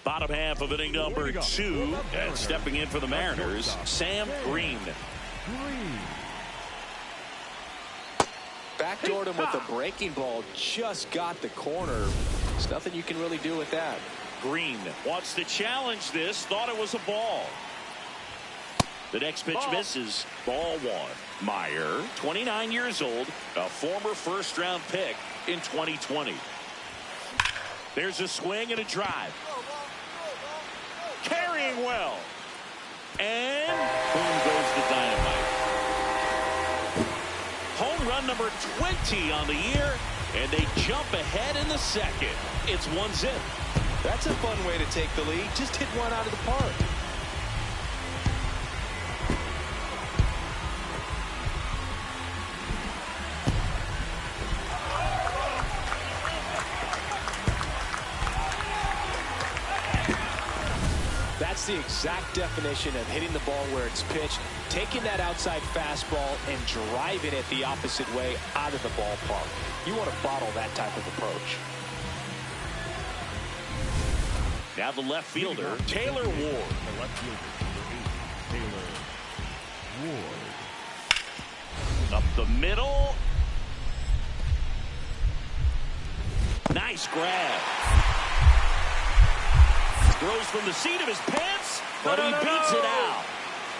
Bottom half of inning number 2, and stepping in for the Mariners, Sam Green. Backdoored him with a breaking ball, just got the corner. There's nothing you can really do with that. Green wants to challenge this, thought it was a ball. The next pitch misses, ball 1. Meyer, 29 years old, a former first-round pick in 2020. There's a swing and a drive. Carrying well. And boom goes the dynamite. Home run number 20 on the year, and they jump ahead in the second. It's 1-0. That's a fun way to take the lead. Just hit one out of the park. That's the exact definition of hitting the ball where it's pitched, taking that outside fastball and driving it the opposite way out of the ballpark. You want to bottle that type of approach. Now the left fielder, Taylor Ward. The left fielder, Taylor Ward. Up the middle. Nice grab. Throws from the seat of his pants, but he beats it out.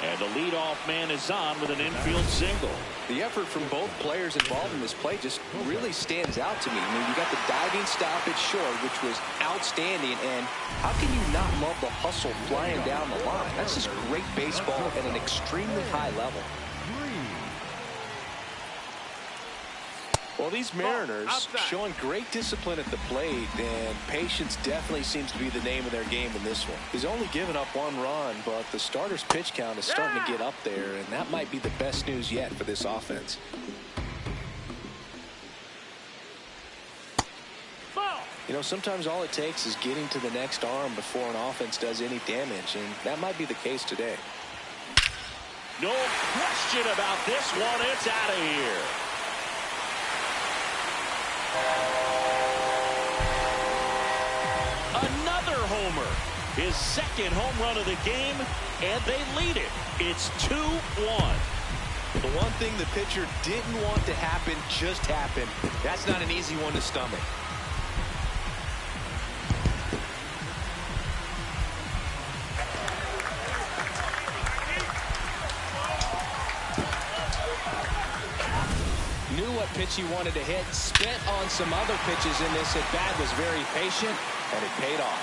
And the leadoff man is on with an infield single. The effort from both players involved in this play just really stands out to me. I mean, you got the diving stoppage short, which was outstanding, and how can you not love the hustle flying down the line? That's just great baseball at an extremely high level. Well, these Mariners showing great discipline at the plate, and patience definitely seems to be the name of their game in this one. He's only given up 1 run, but the starter's pitch count is starting to get up there, and that might be the best news yet for this offense. You know, sometimes all it takes is getting to the next arm before an offense does any damage, and that might be the case today. No question about this one. It's out of here. Another homer, his second home run of the game, and they lead it. It's 2-1. The one thing the pitcher didn't want to happen just happened. That's not an easy one to stomach. Knew what pitch he wanted to hit, spent on some other pitches in this at bat, was very patient, and it paid off.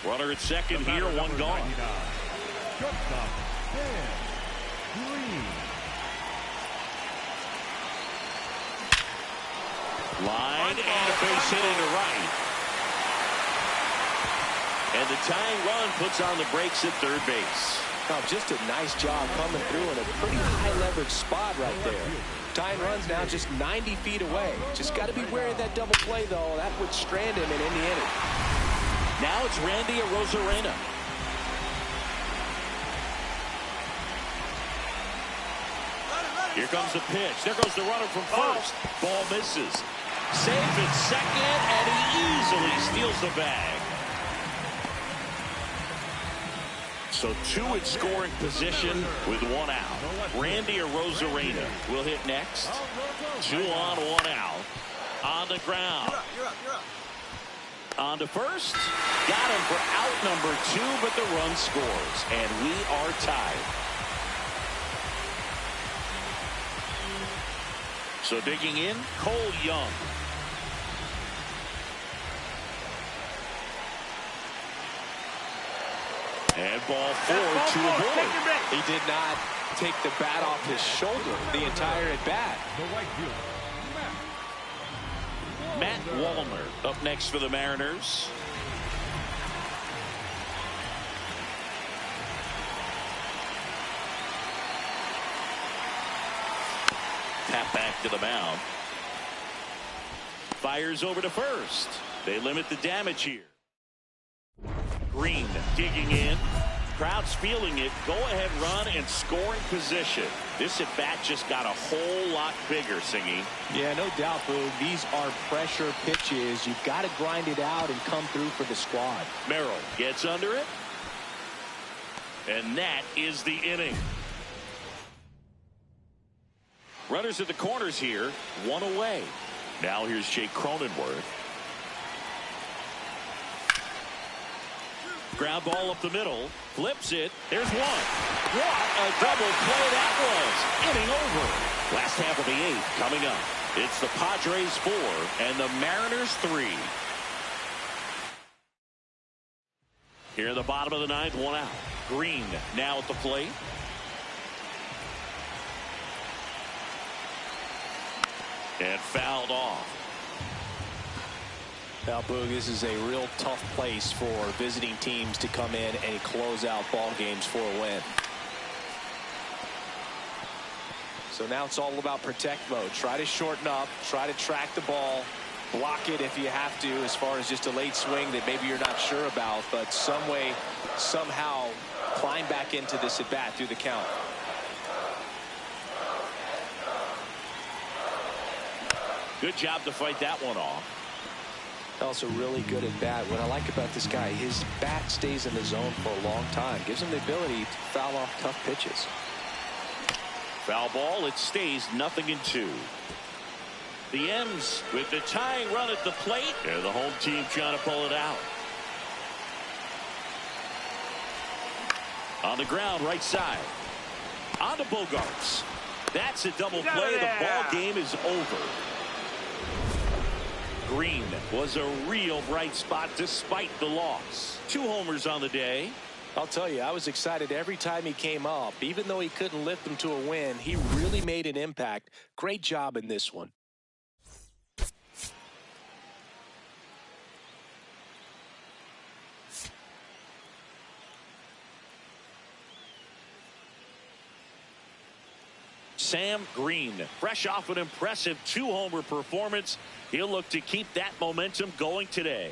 Runner at second here, 1 gone. Line and a base hit into right. And the tying run puts on the brakes at third base. Now, just a nice job coming through in a pretty high leverage spot right there. Tying runs now just 90 feet away. Just got to be wary of that double play, though. That would strand him in the inning. Now it's Randy Arozarena. Here comes the pitch. There goes the runner from first. Ball misses. Safe at second, and he easily steals the bag. So 2 in scoring position with 1 out. Randy Arozarena will hit next. 2 on, 1 out. On the ground. On to first. Got him for out number 2, but the run scores. And we are tied. So digging in, Cole Young. And ball 4 to avoid. He did not take the bat off his shoulder the entire at bat. The right fielder, Matt Wallner up next for the Mariners. Tap back to the mound. Fires over to first. They limit the damage here. Green digging in. Crowd's feeling it. Go ahead run and scoring position. This at bat just got a whole lot bigger, Singy. Yeah, no doubt, Boog. These are pressure pitches. You've got to grind it out and come through for the squad. Merrill gets under it. And that is the inning. Runners at the corners here, 1 away. Now here's Jake Cronenworth. Ground ball up the middle, flips it. There's one. What a double play that was. Inning over. Last half of the 8th coming up. It's the Padres 4 and the Mariners 3. Here in the bottom of the 9th, 1 out. Green now at the plate. And fouled off. Now, Boog, this is a real tough place for visiting teams to come in and close out ball games for a win. So now it's all about protect mode. Try to shorten up, try to track the ball, block it if you have to, as far as just a late swing that maybe you're not sure about, but some way, somehow climb back into this at bat through the count. Good job to fight that one off. Also really good at bat. What I like about this guy, his bat stays in the zone for a long time. Gives him the ability to foul off tough pitches. Foul ball. It stays 0-2. The M's with the tying run at the plate. And the home team trying to pull it out. On the ground, right side. On to Bogarts. That's a double play. The ball game is over. Green was a real bright spot despite the loss. 2 homers on the day. I'll tell you, I was excited every time he came up. Even though he couldn't lift them to a win, he really made an impact. Great job in this one. Sam Green, fresh off an impressive 2-homer performance. He'll look to keep that momentum going today.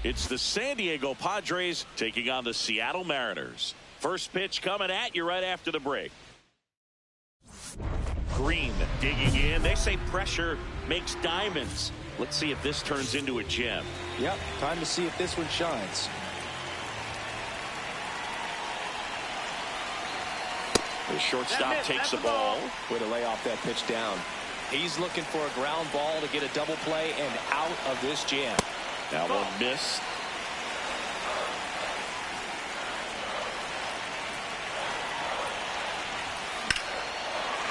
It's the San Diego Padres taking on the Seattle Mariners. First pitch coming at you right after the break. Green digging in. They say pressure makes diamonds. Let's see if this turns into a gem. Yep, time to see if this one shines. The shortstop takes the ball. Way to lay off that pitch down. He's looking for a ground ball to get a double play and out of this jam. That one missed.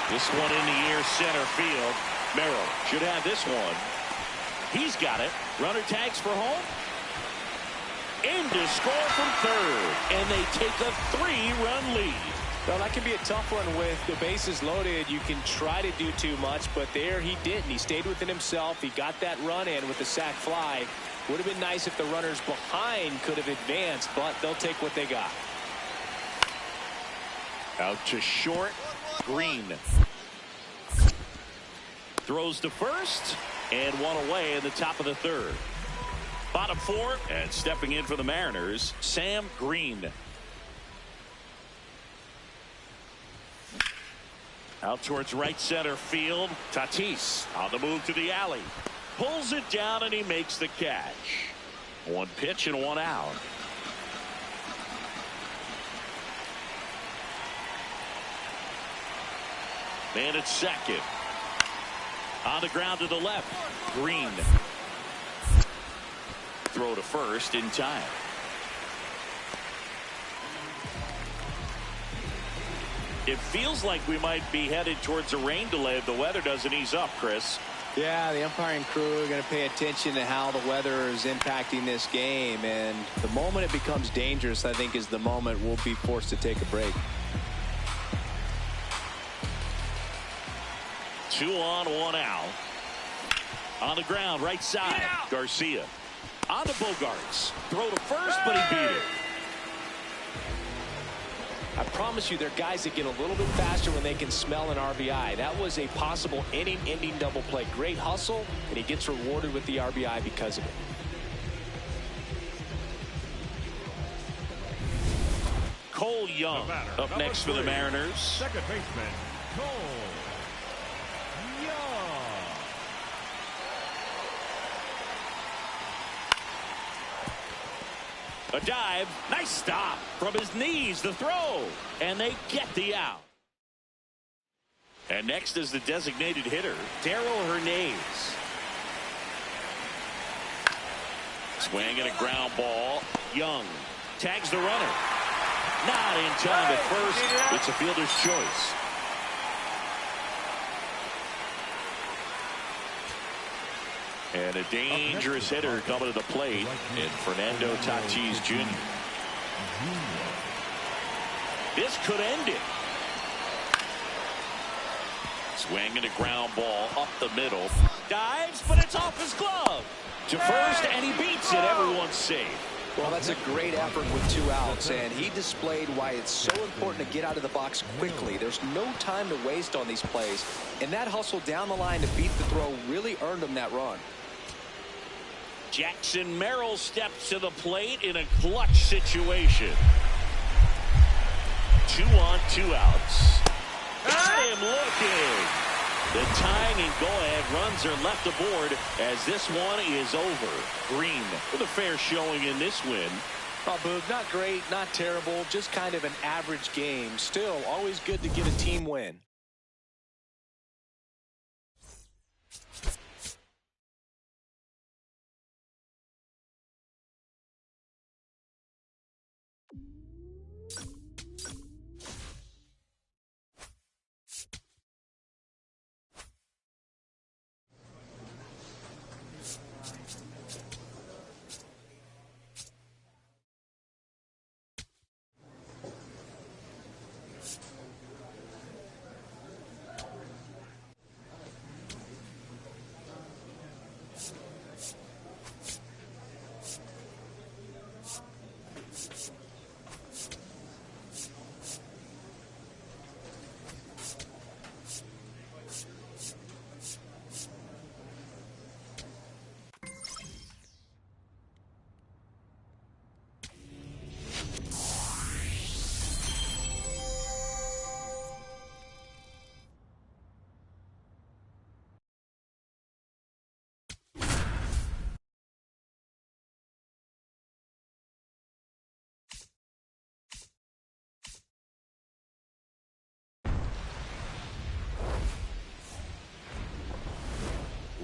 This one in the air, center field. Merrill should have this one. He's got it. Runner tags for home. In to score from third. And they take a 3-run lead. Well, that can be a tough one with the bases loaded. You can try to do too much, but there he didn't. He stayed within himself. He got that run in with the sac fly. Would have been nice if the runners behind could have advanced, but they'll take what they got. Out to short. Green throws to first, and 1 away in the top of the 3rd. Bottom 4, and stepping in for the Mariners, Sam Green. Out towards right center field. Tatis on the move to the alley. Pulls it down and he makes the catch. 1 pitch and 1 out. Man at second. On the ground to the left. Green. Throw to first in time. It feels like we might be headed towards a rain delay if the weather doesn't ease up, Chris. Yeah, the umpiring crew are going to pay attention to how the weather is impacting this game. And the moment it becomes dangerous, I think, is the moment we'll be forced to take a break. 2 on, 1 out. On the ground, right side. Garcia. On to Bogarts. Throw to first, but he beat it. I promise you, there are guys that get a little bit faster when they can smell an RBI. That was a possible inning-ending double play. Great hustle, and he gets rewarded with the RBI because of it. Cole Young up next for the Mariners. Second baseman, Cole Young. A dive. Nice stop. From his knees, the throw. And they get the out. And next is the designated hitter, Darryl Hernandez. Swing and a ground ball. Young tags the runner. Not in time at first. It's a fielder's choice. And a dangerous hitter coming to the plate in Fernando Tatis Jr. This could end it. Swing and a ground ball up the middle. Dives, but it's off his glove. To first, and he beats it. Everyone's safe. Well, that's a great effort with 2 outs, and he displayed why it's so important to get out of the box quickly. There's no time to waste on these plays, and that hustle down the line to beat the throw really earned him that run. Jackson Merrill steps to the plate in a clutch situation. 2 on, 2 outs. Got him looking. The tying and go-ahead runs are left aboard as this one is over. Green with a fair showing in this win. Oh, Boog, not great, not terrible, just kind of an average game. Still, always good to get a team win.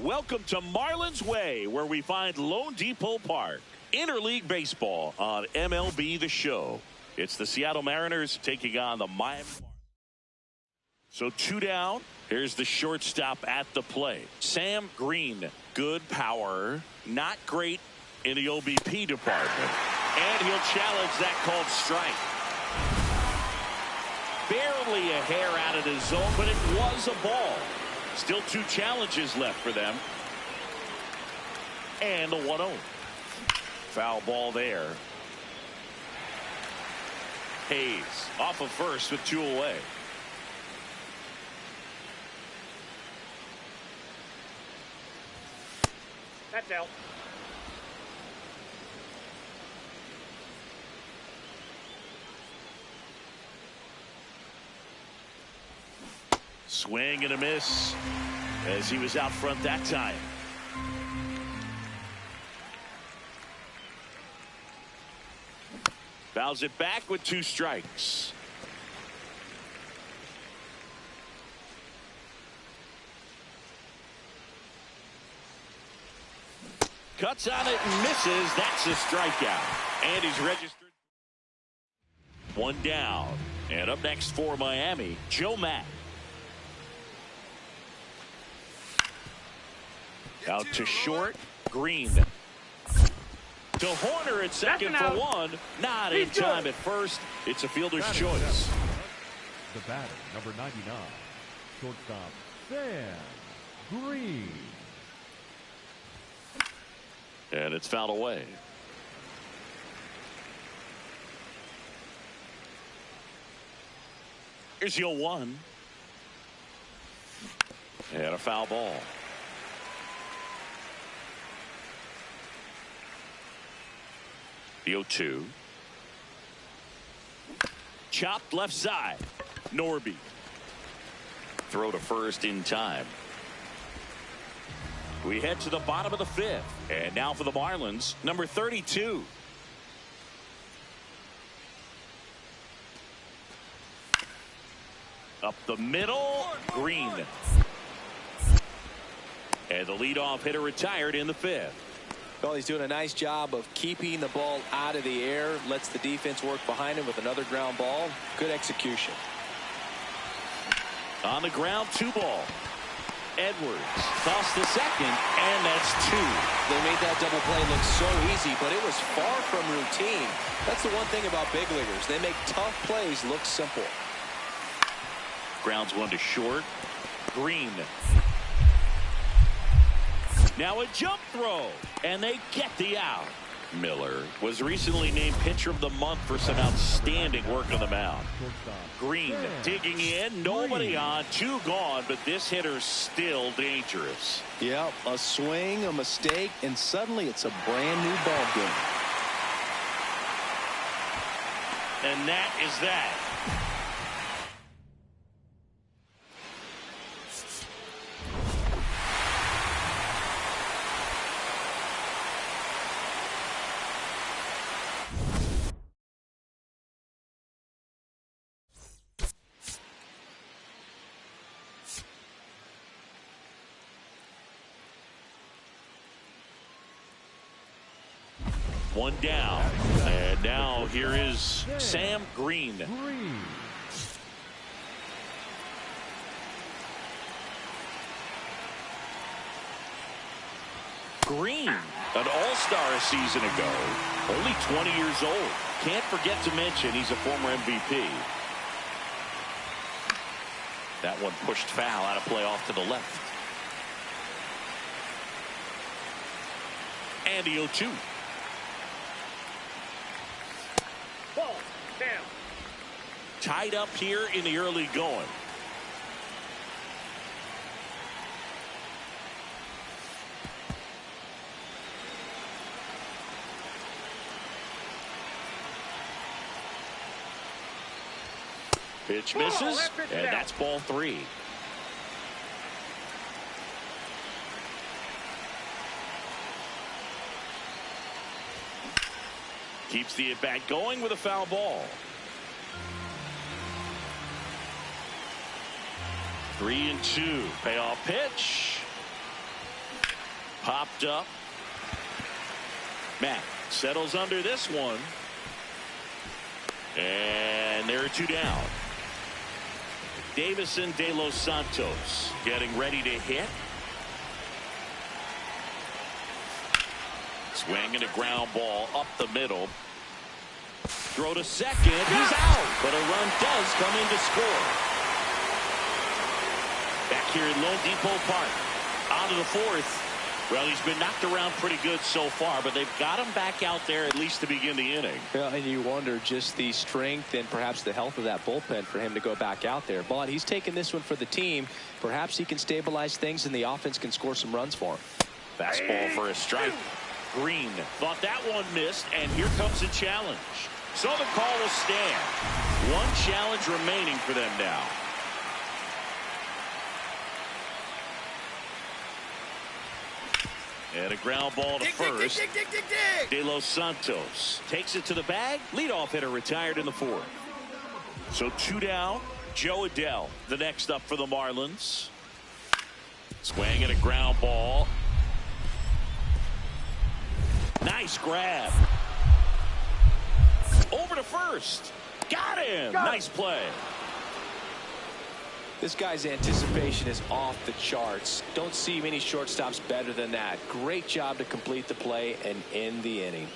Welcome to Marlins Way, where we find Lone Depot Park. Interleague Baseball on MLB The Show. It's the Seattle Mariners taking on the Miami Marlins. So 2 down. Here's the shortstop at the plate. Sam Green. Good power. Not great in the OBP department. And he'll challenge that called strike. Barely a hair out of the zone, but it was a ball. Still 2 challenges left for them. And the 1-0. Foul ball there. Hayes off of first with 2 away. That's out. Swing and a miss as he was out front that time. Fouls it back with 2 strikes. Cuts on it and misses. That's a strikeout. And he's registered. One down. And up next for Miami, Joe Mack. Out to short, Green. To Horner at second for one. Not in time at first. It's a fielder's choice. The batter, number 99, shortstop, Sam Green. And it's fouled away. Here's the 0-1. And a foul ball. The 0-2. Chopped left side. Norby. Throw to first in time. We head to the bottom of the fifth. And now for the Marlins, number 32. Up the middle, Green. And the leadoff hitter retired in the fifth. Well, he's doing a nice job of keeping the ball out of the air. Lets the defense work behind him with another ground ball. Good execution. On the ground, 2-ball. Edwards tossed the second, and that's 2. They made that double play look so easy, but it was far from routine. That's the one thing about big leaguers. They make tough plays look simple. Grounds one to short. Green. Now a jump throw, and they get the out. Miller was recently named pitcher of the month for some outstanding work on the mound. Green digging in, nobody on, 2 gone, but this hitter's still dangerous. Yep, a swing, a mistake, and suddenly it's a brand new ball game. And that is that. One down, and now here is Sam Green. Green, an all-star a season ago, only 20 years old. Can't forget to mention he's a former MVP. That one pushed foul, out of play off to the left. And the 0-2. Ball, down. Tied up here in the early going. Pitch misses, and that's ball 3. Keeps the at-bat going with a foul ball. 3-2. Payoff pitch. Popped up. Matt settles under this one. And there are 2 down. Davison de Los Santos getting ready to hit. Swinging a ground ball up the middle. Throw to second. He's out. But a run does come in to score. Back here in Lone Depot Park. On to the 4th. Well, he's been knocked around pretty good so far, but they've got him back out there at least to begin the inning. Yeah, and you wonder just the strength and perhaps the health of that bullpen for him to go back out there. But he's taking this one for the team. Perhaps he can stabilize things and the offense can score some runs for him. Fastball for a strike. Green thought that one missed, and here comes a challenge. So the call will stand. 1 challenge remaining for them now. And a ground ball to first. De Los Santos takes it to the bag. Leadoff hitter retired in the 4th. So 2 down. Joe Adell, the next up for the Marlins. Swinging a ground ball. Nice grab. Over to first. Got him. Nice play. This guy's anticipation is off the charts. Don't see many shortstops better than that. Great job to complete the play and end the inning.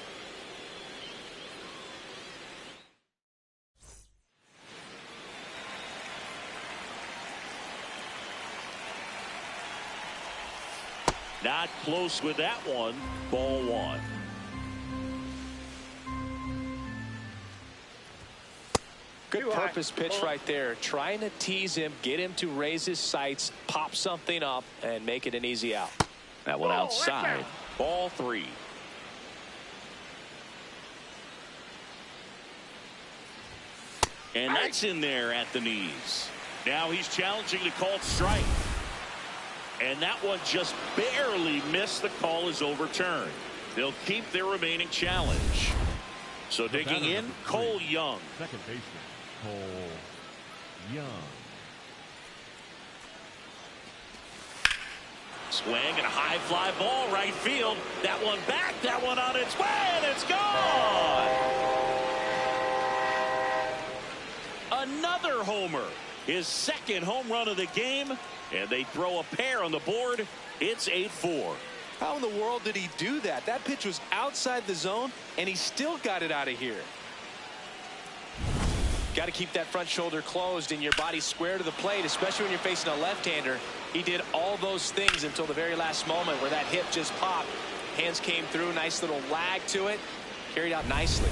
Not close with that one. Ball one. Good purpose pitch right there. Trying to tease him, get him to raise his sights, pop something up, and make it an easy out. That one outside. Ball three. And that's in there at the knees. Now he's challenging the called strike. And that one just barely missed. The call is overturned. They'll keep their remaining challenge. So digging in, Cole Young. Second baseman, Cole Young. Swing and a high fly ball right field. That one back, that one on its way, and it's gone. Another homer. His second home run of the game. And they throw a pair on the board. It's 8-4. How in the world did he do that? That pitch was outside the zone, and he still got it out of here. Got to keep that front shoulder closed and your body square to the plate, especially when you're facing a left-hander. He did all those things until the very last moment where that hip just popped. Hands came through, nice little lag to it. Carried out nicely.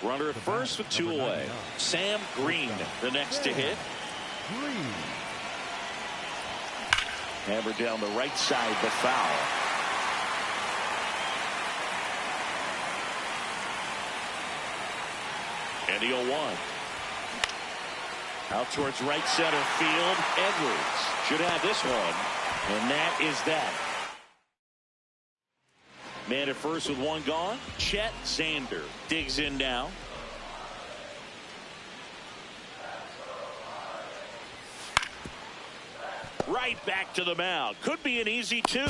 Runner at first with two away. Sam Green, the next to hit. Green. Hammered down the right side, but foul. And the 0-1. Out towards right center field. Edwards should have this one. And that is that. Man at first with one gone. Chet Zander digs in now. Right back to the mound. Could be an easy two.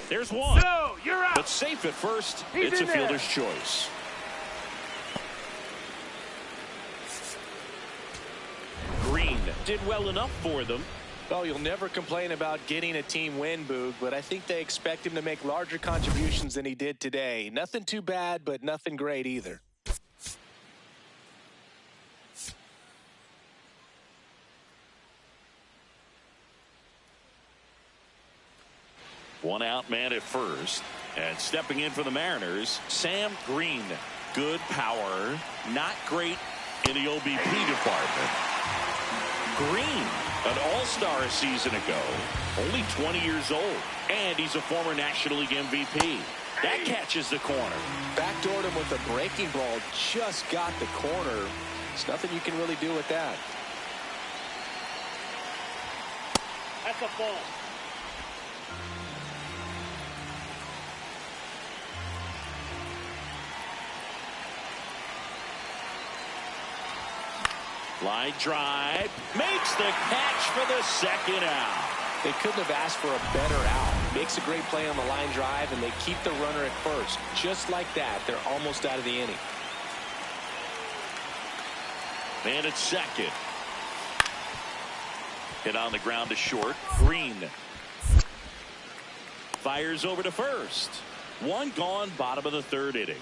There's one. No, you're out. But safe at first. He's It's a in there. fielder's choice. Green did well enough for them. Well, you'll never complain about getting a team win, Boog, but I think they expect him to make larger contributions than he did today. Nothing too bad, but nothing great either. One out man at first. And stepping in for the Mariners, Sam Green. Good power. Not great in the OBP department. Green, an all-star a season ago. Only 20 years old. And he's a former National League MVP. That catches the corner. Backdoored him with a breaking ball. Just got the corner. There's nothing you can really do with that. That's a ball. Line drive. Makes the catch for the second out. They couldn't have asked for a better out. Makes a great play on the line drive, and they keep the runner at first. Just like that, they're almost out of the inning. Man at second. Hit on the ground to short. Green fires over to first. One gone, bottom of the third inning.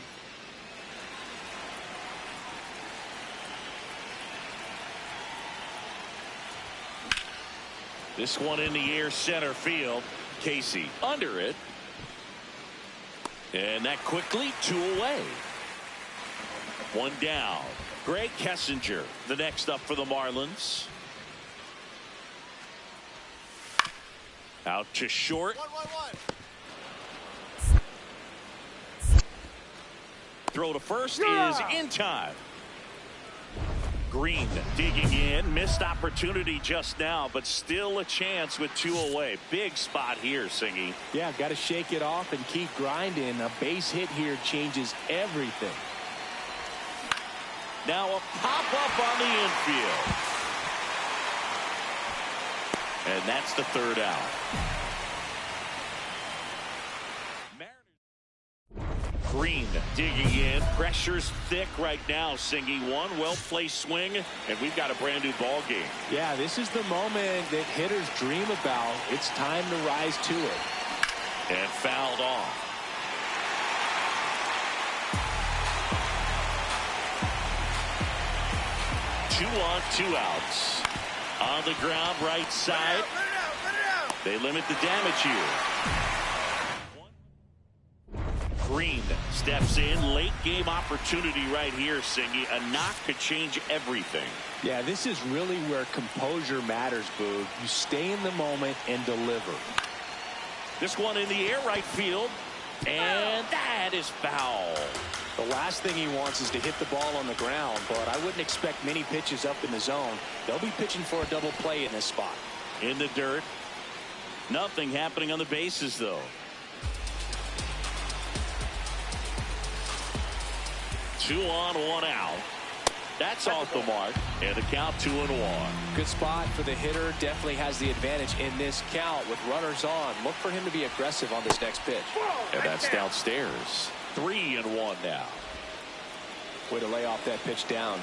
This one in the air, center field. Casey under it. And that quickly, two away. One down. Greg Kessinger, the next up for the Marlins. Out to short. 1-1-1. Throw to first is in time. Green digging in. Missed opportunity just now, but still a chance with two away. Big spot here, Singy. Yeah, got to shake it off and keep grinding. A base hit here changes everything. Now a pop-up on the infield. And that's the third out. Green digging in. Pressure's thick right now, Singy. One well-placed swing, and we've got a brand-new ball game. Yeah, this is the moment that hitters dream about. It's time to rise to it. And fouled off. Two on, two outs. On the ground, right side. They limit the damage here. Green steps in. Late game opportunity right here, Singy. A knock could change everything. Yeah, this is really where composure matters, Boog. You stay in the moment and deliver. This one in the air, right field. And that is foul. The last thing he wants is to hit the ball on the ground, but I wouldn't expect many pitches up in the zone. They'll be pitching for a double play in this spot. In the dirt. Nothing happening on the bases, though. 2 on, 1 out. That's off the mark. And the count 2-1. Good spot for the hitter. Definitely has the advantage in this count with runners on. Look for him to be aggressive on this next pitch. And that's downstairs. 3-1 now. Way to lay off that pitch down.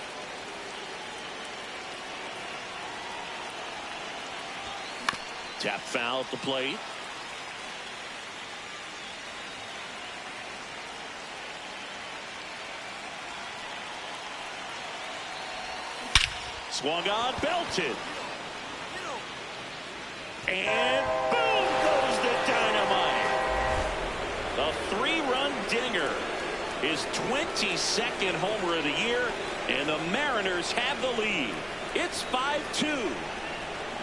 Tap foul at the plate. Swung on, belted. And boom goes the dynamite. The 3-run dinger. His 22nd homer of the year, and the Mariners have the lead. It's 5-2.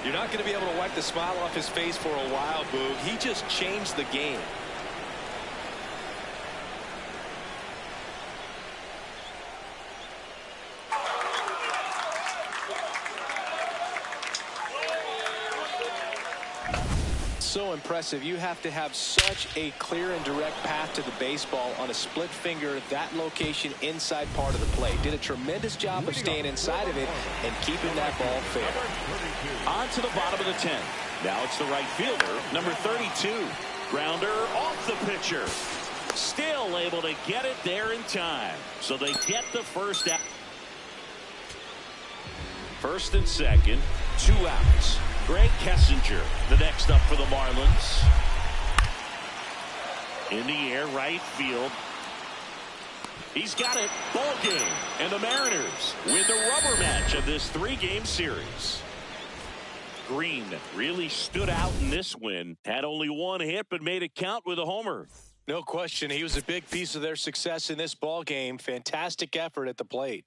You're not going to be able to wipe the smile off his face for a while, Boog. He just changed the game. So impressive. You have to have such a clear and direct path to the baseball on a split finger, that location inside part of the plate. Did a tremendous job of staying inside of it and keeping that ball fair. On to the bottom of the 10th. Now it's the right fielder, number 32. Grounder off the pitcher. Still able to get it there in time. So they get the first out. First and second, 2 outs. Greg Kessinger, the next up for the Marlins. In the air, right field. He's got it. Ball game. And the Mariners win the rubber match of this 3-game series. Green really stood out in this win. Had only 1 hit, but made it count with a homer. No question. He was a big piece of their success in this ball game. Fantastic effort at the plate.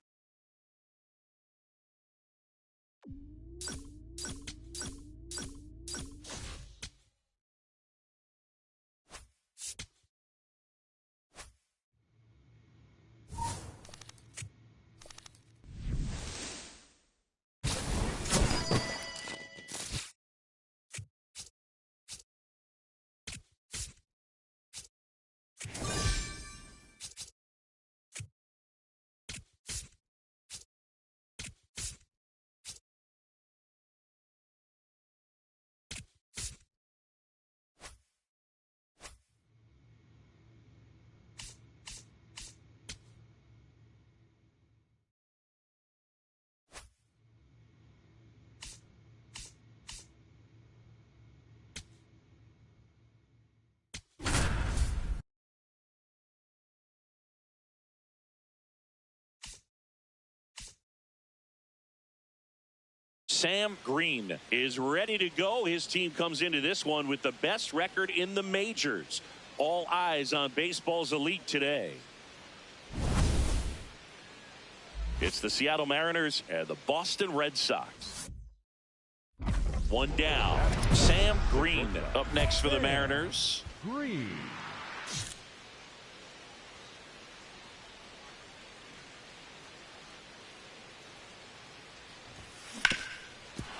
Sam Green is ready to go. His team comes into this one with the best record in the majors. All eyes on baseball's elite today. It's the Seattle Mariners and the Boston Red Sox. 1 down. Sam Green up next for the Mariners. Green.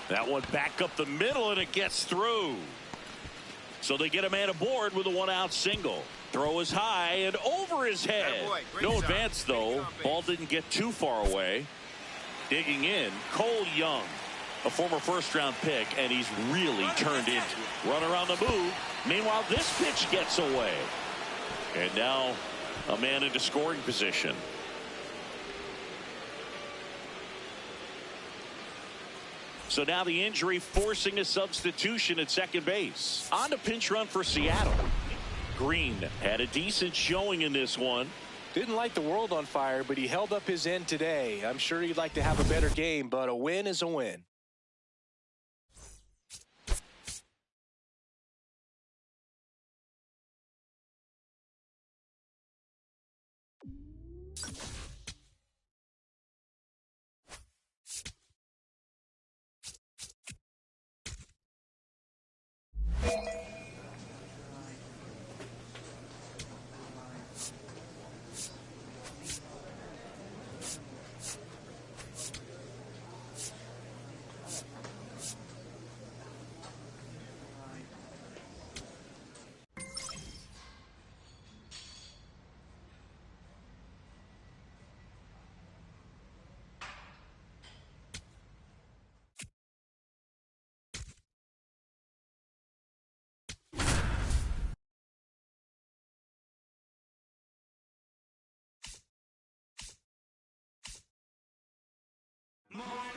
That one back up the middle, and it gets through. So they get a man aboard with a 1-out single. Throw is high and over his head. No advance, though. Ball didn't get too far away. Digging in, Cole Young, a former first-round pick, and he's really turned into run around the move. Meanwhile, this pitch gets away. And now A man into scoring position. So now the injury forcing a substitution at second base. On to pinch run for Seattle. Green had a decent showing in this one. Didn't light the world on fire, but he held up his end today. I'm sure he'd like to have a better game, but a win is a win.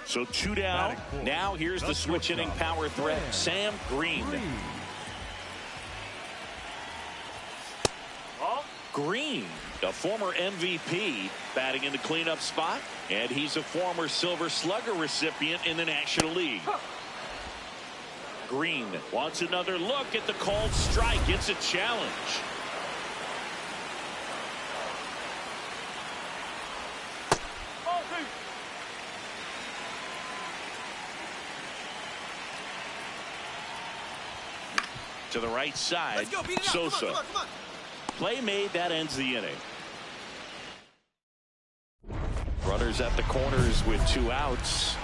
So 2 down. Now here's the switch inning power threat, Sam Green. Green, a former MVP, batting in the cleanup spot, and he's a former Silver Slugger recipient in the National League. Green wants another look at the called strike. It's a challenge. To the right side, Sosa. Come on. Play made, that ends the inning. Runners at the corners with 2 outs.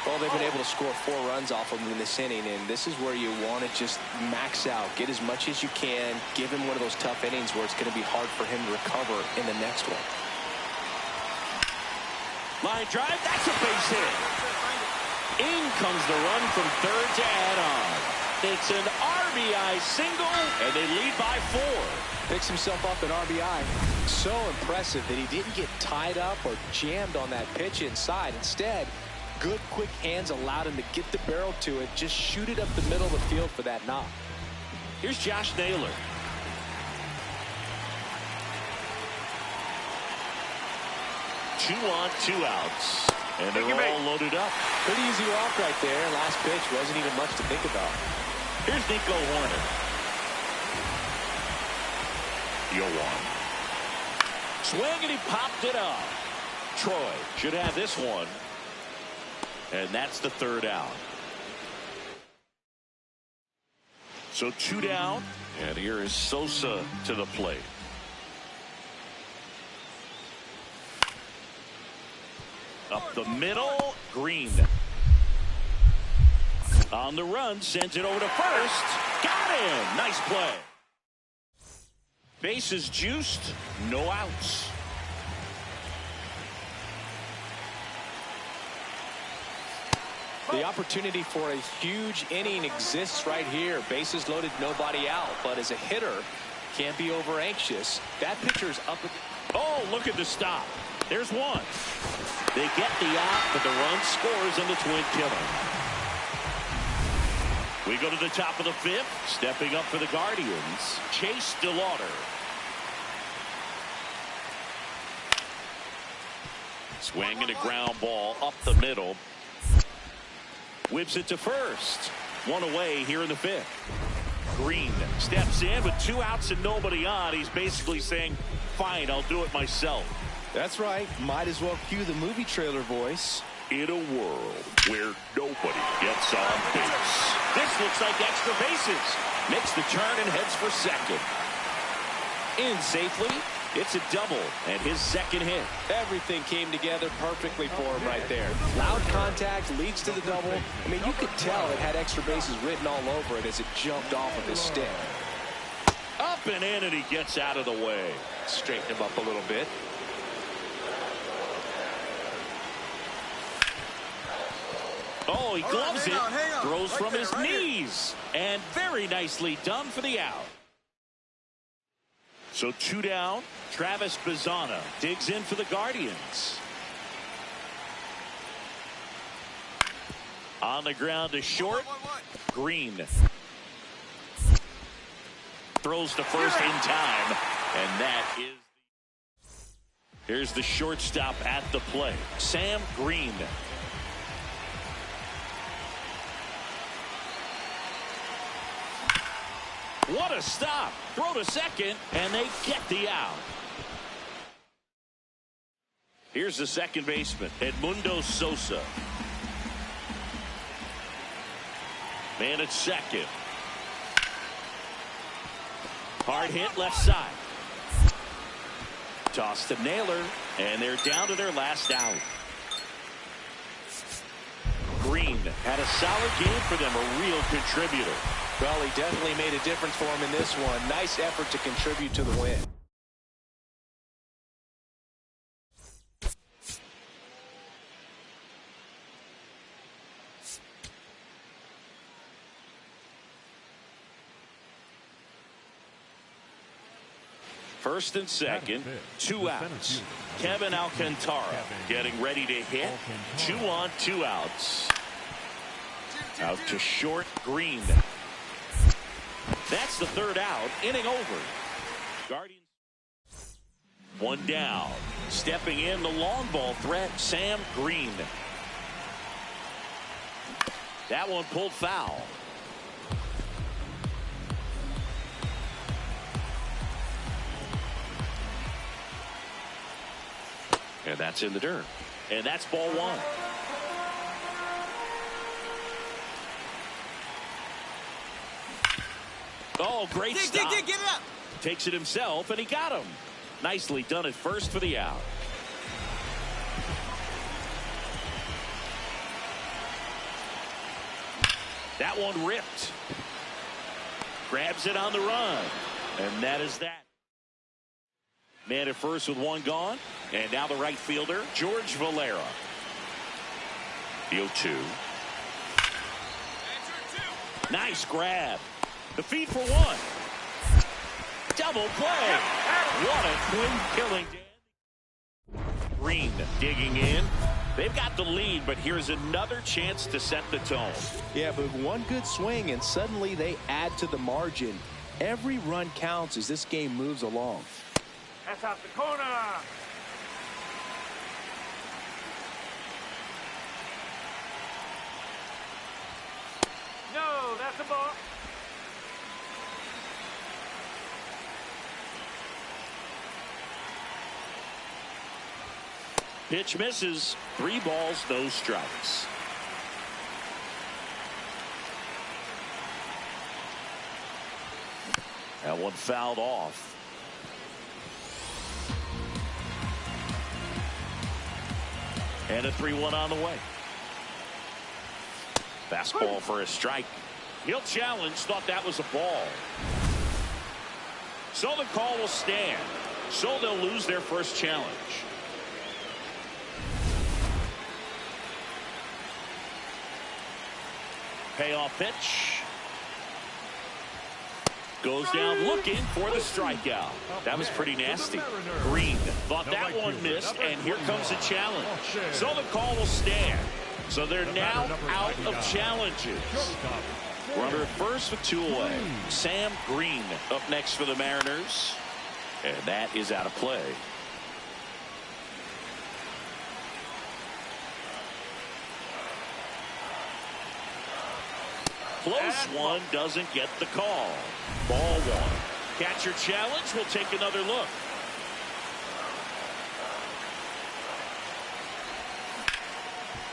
Well, they've been able to score 4 runs off of him in this inning, and this is where you want to just max out, get as much as you can, give him one of those tough innings where it's going to be hard for him to recover in the next one. Line drive, that's a base hit. In comes the run from third to add on. It's an RBI single, and they lead by 4. Picks himself up an RBI. So impressive that he didn't get tied up or jammed on that pitch inside. Instead, good quick hands allowed him to get the barrel to it, just shoot it up the middle of the field for that knock. Here's Josh Naylor. Two on, 2 outs, and they're all loaded up. Pretty easy walk right there. Last pitch wasn't even much to think about. Here's Nico Horner. Yoan. Swing, and he popped it up. Troy should have this one. And that's the 3rd out. So 2 down, and here is Sosa to the plate. Up the middle, Green. On the run, sends it over to first. Got him! Nice play. Bases juiced, no outs. The opportunity for a huge inning exists right here. Bases loaded, nobody out. But as a hitter, can't be over anxious. That pitcher's up. Oh, look at the stop. There's one. They get the out, but the run scores on the twin killer. We go to the top of the 5th. Stepping up for the Guardians, Chase DeLauder. Swing and a ground ball up the middle. Whips it to first. 1 away here in the 5th. Green steps in with 2 outs and nobody on. He's basically saying, fine, I'll do it myself. That's right. Might as well cue the movie trailer voice. In a world where nobody gets on base. This looks like extra bases. Makes the turn and heads for second. In safely. It's a double and his 2nd hit. Everything came together perfectly for him right there. Loud contact leads to the double. I mean, you could tell it had extra bases written all over it as it jumped off of his stick. Up and in, and he gets out of the way. Straighten him up a little bit. Oh, he gloves it. Hang on. Throws Right from there, his right here. knees. And very nicely done for the out. So 2 down. Travis Bazzana digs in for the Guardians. On the ground to short. Green. Throws to first in time. And that is... Here's the shortstop at the plate, Sam Green. What a stop. Throw to second, and they get the out. Here's the second baseman, Edmundo Sosa. Man at second. Hard hit left side. Toss to Naylor, and they're down to their last out. Green had a solid game for them, a real contributor. Well, he definitely made a difference for him in this one. Nice effort to contribute to the win. First and second, 2 outs. Kevin Alcantara getting ready to hit. 2 on, 2 outs. Out to short, Green. That's the 3rd out. Inning over. Guardians. 1 down. Stepping in the long ball threat, Sam Green. That one pulled foul. And that's in the dirt. And that's ball 1. Oh, great stop. Get it up. Takes it himself, and he got him. Nicely done at first for the out. That one ripped. Grabs it on the run. And that is that. Man at first with 1 gone. And now the right fielder, George Valera. The 0-2. Nice grab. The feed for 1. Double play. What a twin killing. Green digging in. They've got the lead, but here's another chance to set the tone. Yeah, but one good swing, and suddenly they add to the margin. Every run counts as this game moves along. That's out the corner. No, that's a ball. Pitch misses. 3 balls, no strikes. That one fouled off. And a 3-1 on the way. Fastball for a strike. He'll challenge. Thought that was a ball. So the call will stand. So they'll lose their first challenge. Payoff pitch. Goes down looking for the strikeout. That was pretty nasty. Green thought that one missed, and here comes a challenge. So the call will stand. So they're now out of challenges. Runner at first with 2 away. Sam Green up next for the Mariners. And that is out of play. Close one, doesn't get the call. Ball 1. Catcher challenge. We'll take another look.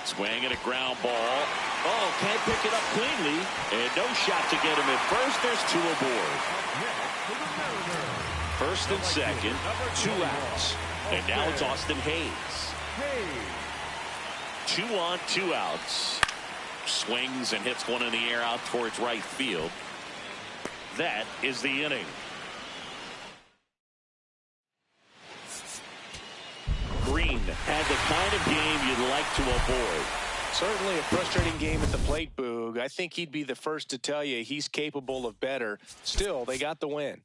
Swing and a ground ball. Oh, can't pick it up cleanly. And no shot to get him at first. There's 2 aboard. First and second, 2 outs. And now it's Austin Hayes. 2 on, 2 outs. Swings and hits one in the air out towards right field. That is the inning. Green had the kind of game you'd like to avoid. Certainly a frustrating game at the plate, Boog. I think he'd be the first to tell you he's capable of better. Still, they got the win.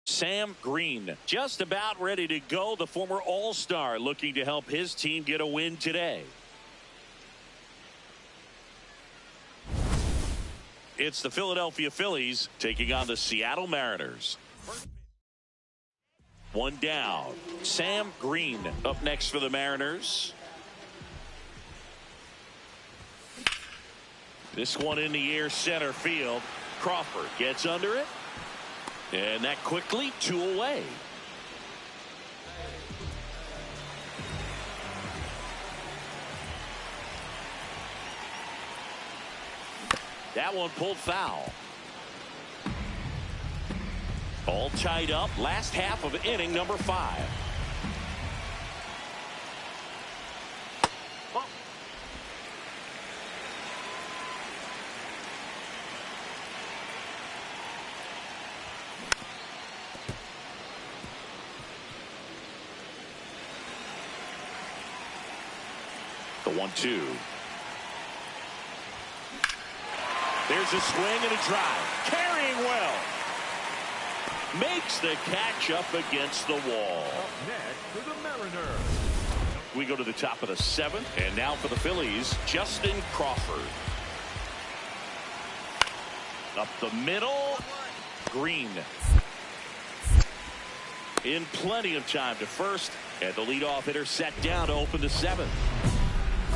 Sam Green, just about ready to go. The former All-Star looking to help his team get a win today. It's the Philadelphia Phillies taking on the Seattle Mariners. One down. Sam Green up next for the Mariners. This one in the air, center field. Crawford gets under it. And that quickly, 2 away. That one pulled foul. All tied up. Last half of inning number 5. The 1-2. There's a swing and a drive. Carrying well. Makes the catch up against the wall. Up next for the Mariners. We go to the top of the 7th. And now for the Phillies, Justin Crawford. Up the middle. Green. In plenty of time to first. And the leadoff hitter set down to open the 7th.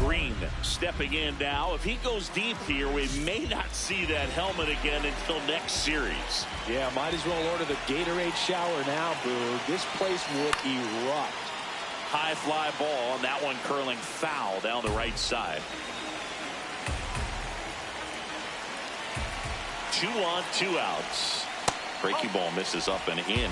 Green stepping in now. If he goes deep here, we may not see that helmet again until next series. Yeah, might as well order the Gatorade shower now, Boog. This place would erupt. High fly ball, and that one curling foul down the right side. 2 on, 2 outs. Breaking ball misses up and in.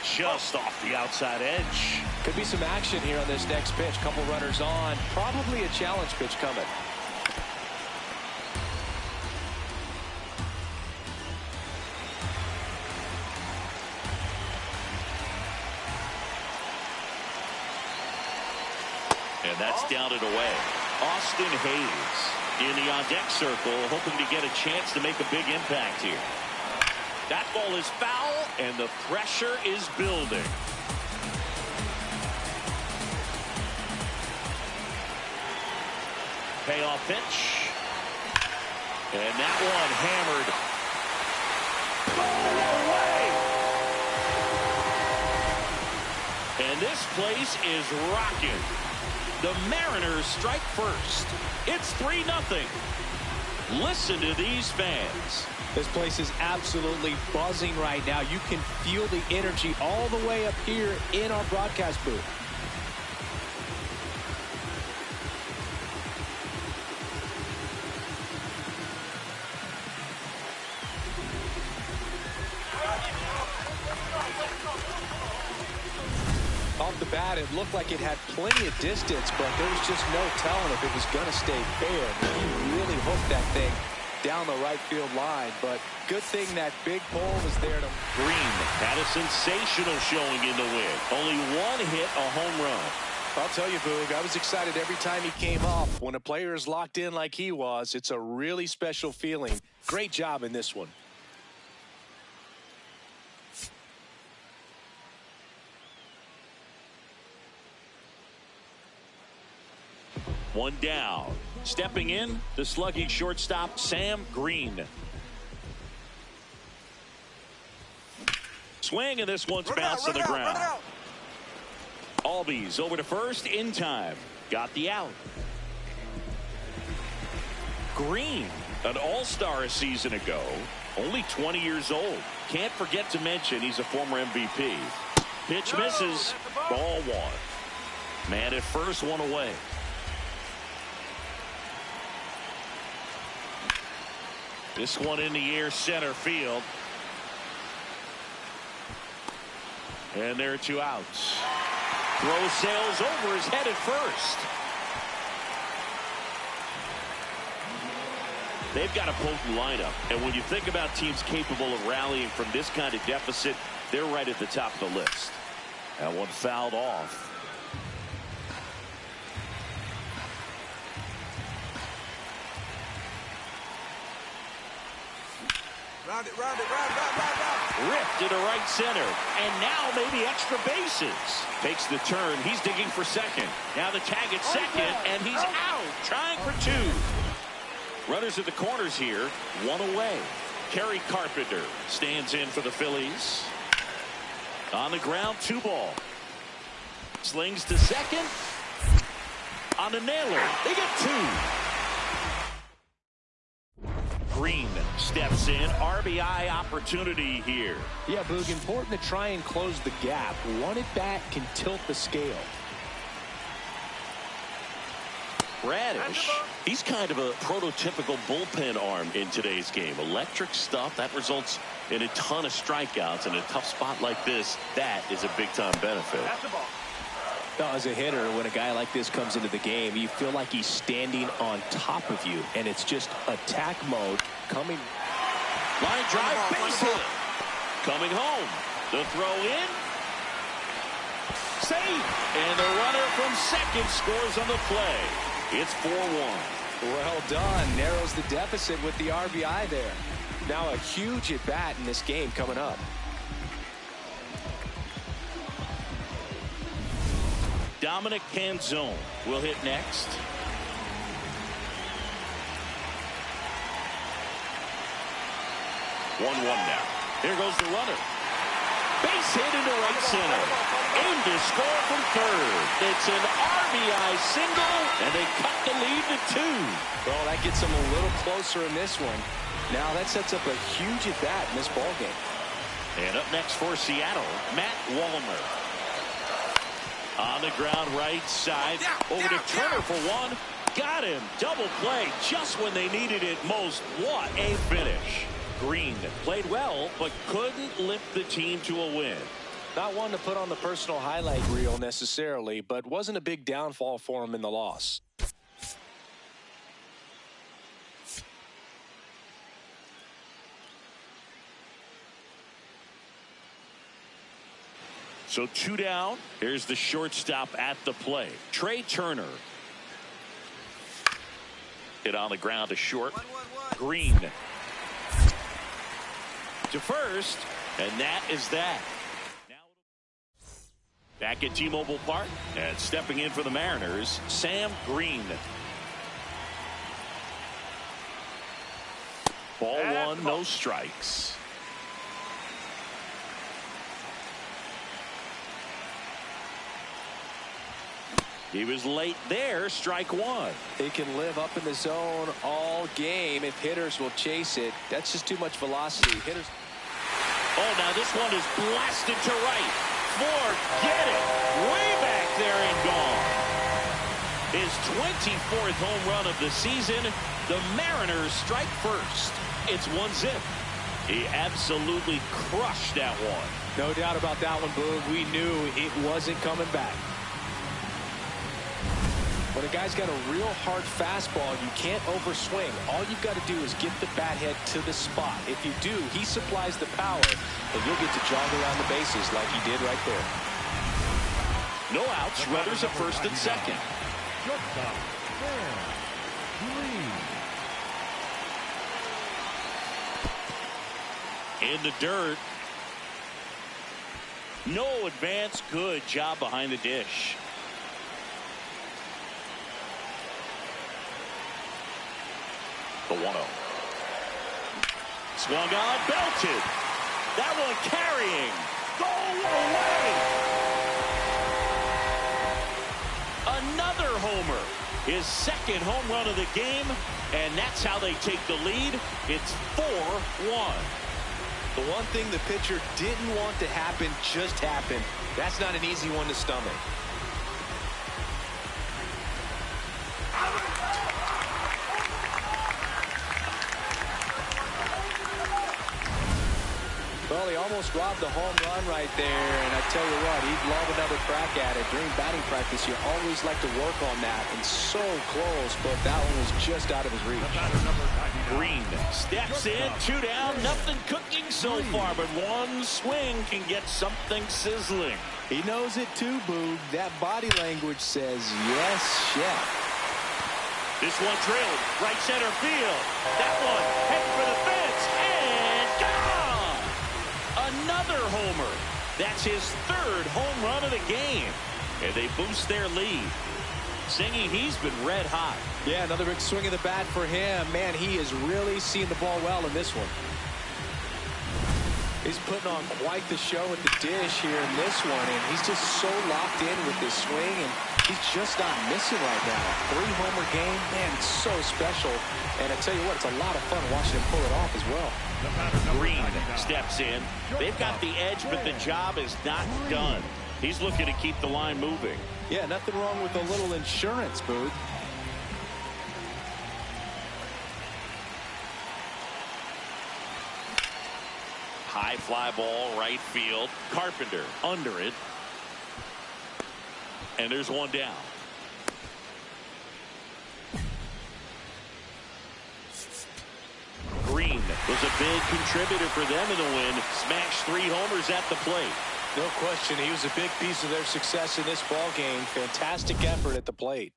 Just off the outside edge. Could be some action here on this next pitch. Couple runners on. Probably a challenge pitch coming. And that's down and away. Austin Hayes in the on-deck circle, hoping to get a chance to make a big impact here. That ball is foul, and the pressure is building. Payoff pitch. And that one hammered. Away! And this place is rocking. The Mariners strike first. It's 3-0. Listen to these fans. This place is absolutely buzzing right now. You can feel the energy all the way up here in our broadcast booth. Off the bat, it looked like it had plenty of distance, but there was just no telling if it was going to stay fair. He really hooked that thing down the right field line, but good thing that big pole was there to... Green had a sensational showing in the win. Only one hit, a home run. I'll tell you, Boog, I was excited every time he came up. When a player is locked in like he was, it's a really special feeling. Great job in this one. One down. Stepping in, the slugging shortstop, Sam Green. Swing, and this one's bounced to the ground. Albies over to first in time. Got the out. Green, an all-star a season ago. Only 20 years old. Can't forget to mention he's a former MVP. Pitch misses. Ball one. Man at first, one away. This one in the air, center field. And there are two outs. Throw sails over his head at first. They've got a potent lineup. And when you think about teams capable of rallying from this kind of deficit, they're right at the top of the list. That one fouled off. Round it. Ripped into right center. And now maybe extra bases. Takes the turn. He's digging for second. Now the tag at second, and he's out. Trying for two. Runners at the corners here. One away. Kerry Carpenter stands in for the Phillies. On the ground, 2-ball. Slings to second. On the nailer. They get two. Green steps in. RBI opportunity here. Yeah, Boog, important to try and close the gap. One at bat can tilt the scale. Radish, he's kind of a prototypical bullpen arm in today's game. Electric stuff that results in a ton of strikeouts. In a tough spot like this, that is a big-time benefit. Now, as a hitter, when a guy like this comes into the game, you feel like he's standing on top of you, and it's just attack mode coming. Line drive, base hit. Coming home. The throw in. Save. And the runner from second scores on the play. It's 4-1. Well done. Narrows the deficit with the RBI there. Now a huge at-bat in this game coming up. Dominic Canzone will hit next. 1-1 now. Here goes the runner. Base hit into right center. Aimed to score from third. It's an RBI single, and they cut the lead to 2. Well, that gets them a little closer in this one. Now that sets up a huge at-bat in this ballgame. And up next for Seattle, Matt Wallner. On the ground right side. Over to Turner for one. Got him. Double play just when they needed it most. What a finish. Green played well, but couldn't lift the team to a win. Not one to put on the personal highlight reel necessarily, but wasn't a big downfall for him in the loss. So 2 down. Here's the shortstop at the plate. Trey Turner. Hit on the ground to short. Green. To first, and that is that. Now back at T-Mobile Park, and stepping in for the Mariners, Sam Green. Ball one, no strikes. He was late there, strike one. He can live up in the zone all game if hitters will chase it. That's just too much velocity. Hitters. Oh, now this one is blasted to right. Forget it. Way back there and gone. His 24th home run of the season. The Mariners strike first. It's 1-0. He absolutely crushed that one. No doubt about that one, Boog. We knew it wasn't coming back. When a guy's got a real hard fastball, you can't overswing. All you've got to do is get the bat head to the spot. If you do, he supplies the power, and you'll get to jog around the bases like he did right there. No outs, runners at first and second. Shortstop, Sam Green. In the dirt. No advance. Good job behind the dish. The 1-0. Swung on, belted. That one carrying. Go away. Another homer. His second home run of the game, and that's how they take the lead. It's 4-1. The one thing the pitcher didn't want to happen just happened. That's not an easy one to stomach. Well, he almost robbed the home run right there, and I tell you what, he'd love another crack at it. During batting practice, you always like to work on that, and so close, but that one was just out of his reach. Green steps in, 2 down, nothing cooking so far, but one swing can get something sizzling. He knows it too, Boog. That body language says yes, chef. This one drilled, right center field. That one heading for the fence, and gone! Another homer. That's his third home run of the game, and they boost their lead. Singing, he's been red hot. Yeah, another big swing of the bat for him. Man, he is really seeing the ball well in this one. He's putting on quite the show with the dish here in this one, and he's just so locked in with this swing, and he's just not missing right now. 3-homer game, man, it's so special. And I tell you what, it's a lot of fun watching him pull it off as well. Green steps in. They've got the edge, but the job is not done. He's looking to keep the line moving. Yeah, nothing wrong with a little insurance, Boog. High fly ball, right field. Carpenter under it. And there's one down. Green was a big contributor for them in the win. Smashed 3 homers at the plate. No question, he was a big piece of their success in this ball game. Fantastic effort at the plate.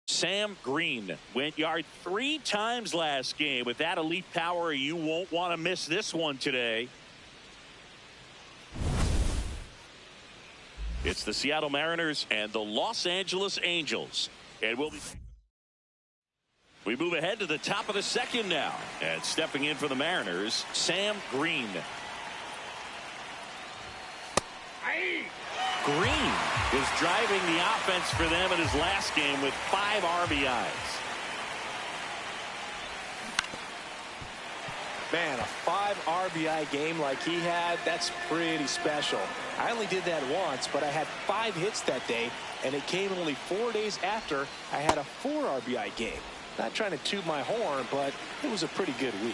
Sam Green went yard 3 times last game. With that elite power, you won't want to miss this one today. It's the Seattle Mariners and the Los Angeles Angels. And we move ahead to the top of the second now. And stepping in for the Mariners, Sam Green. Green was driving the offense for them in his last game with 5 RBIs. Man, a 5 RBI game like he had, that's pretty special. I only did that once, but I had 5 hits that day, and it came only 4 days after I had a 4 RBI game. Not trying to toot my horn, but it was a pretty good week.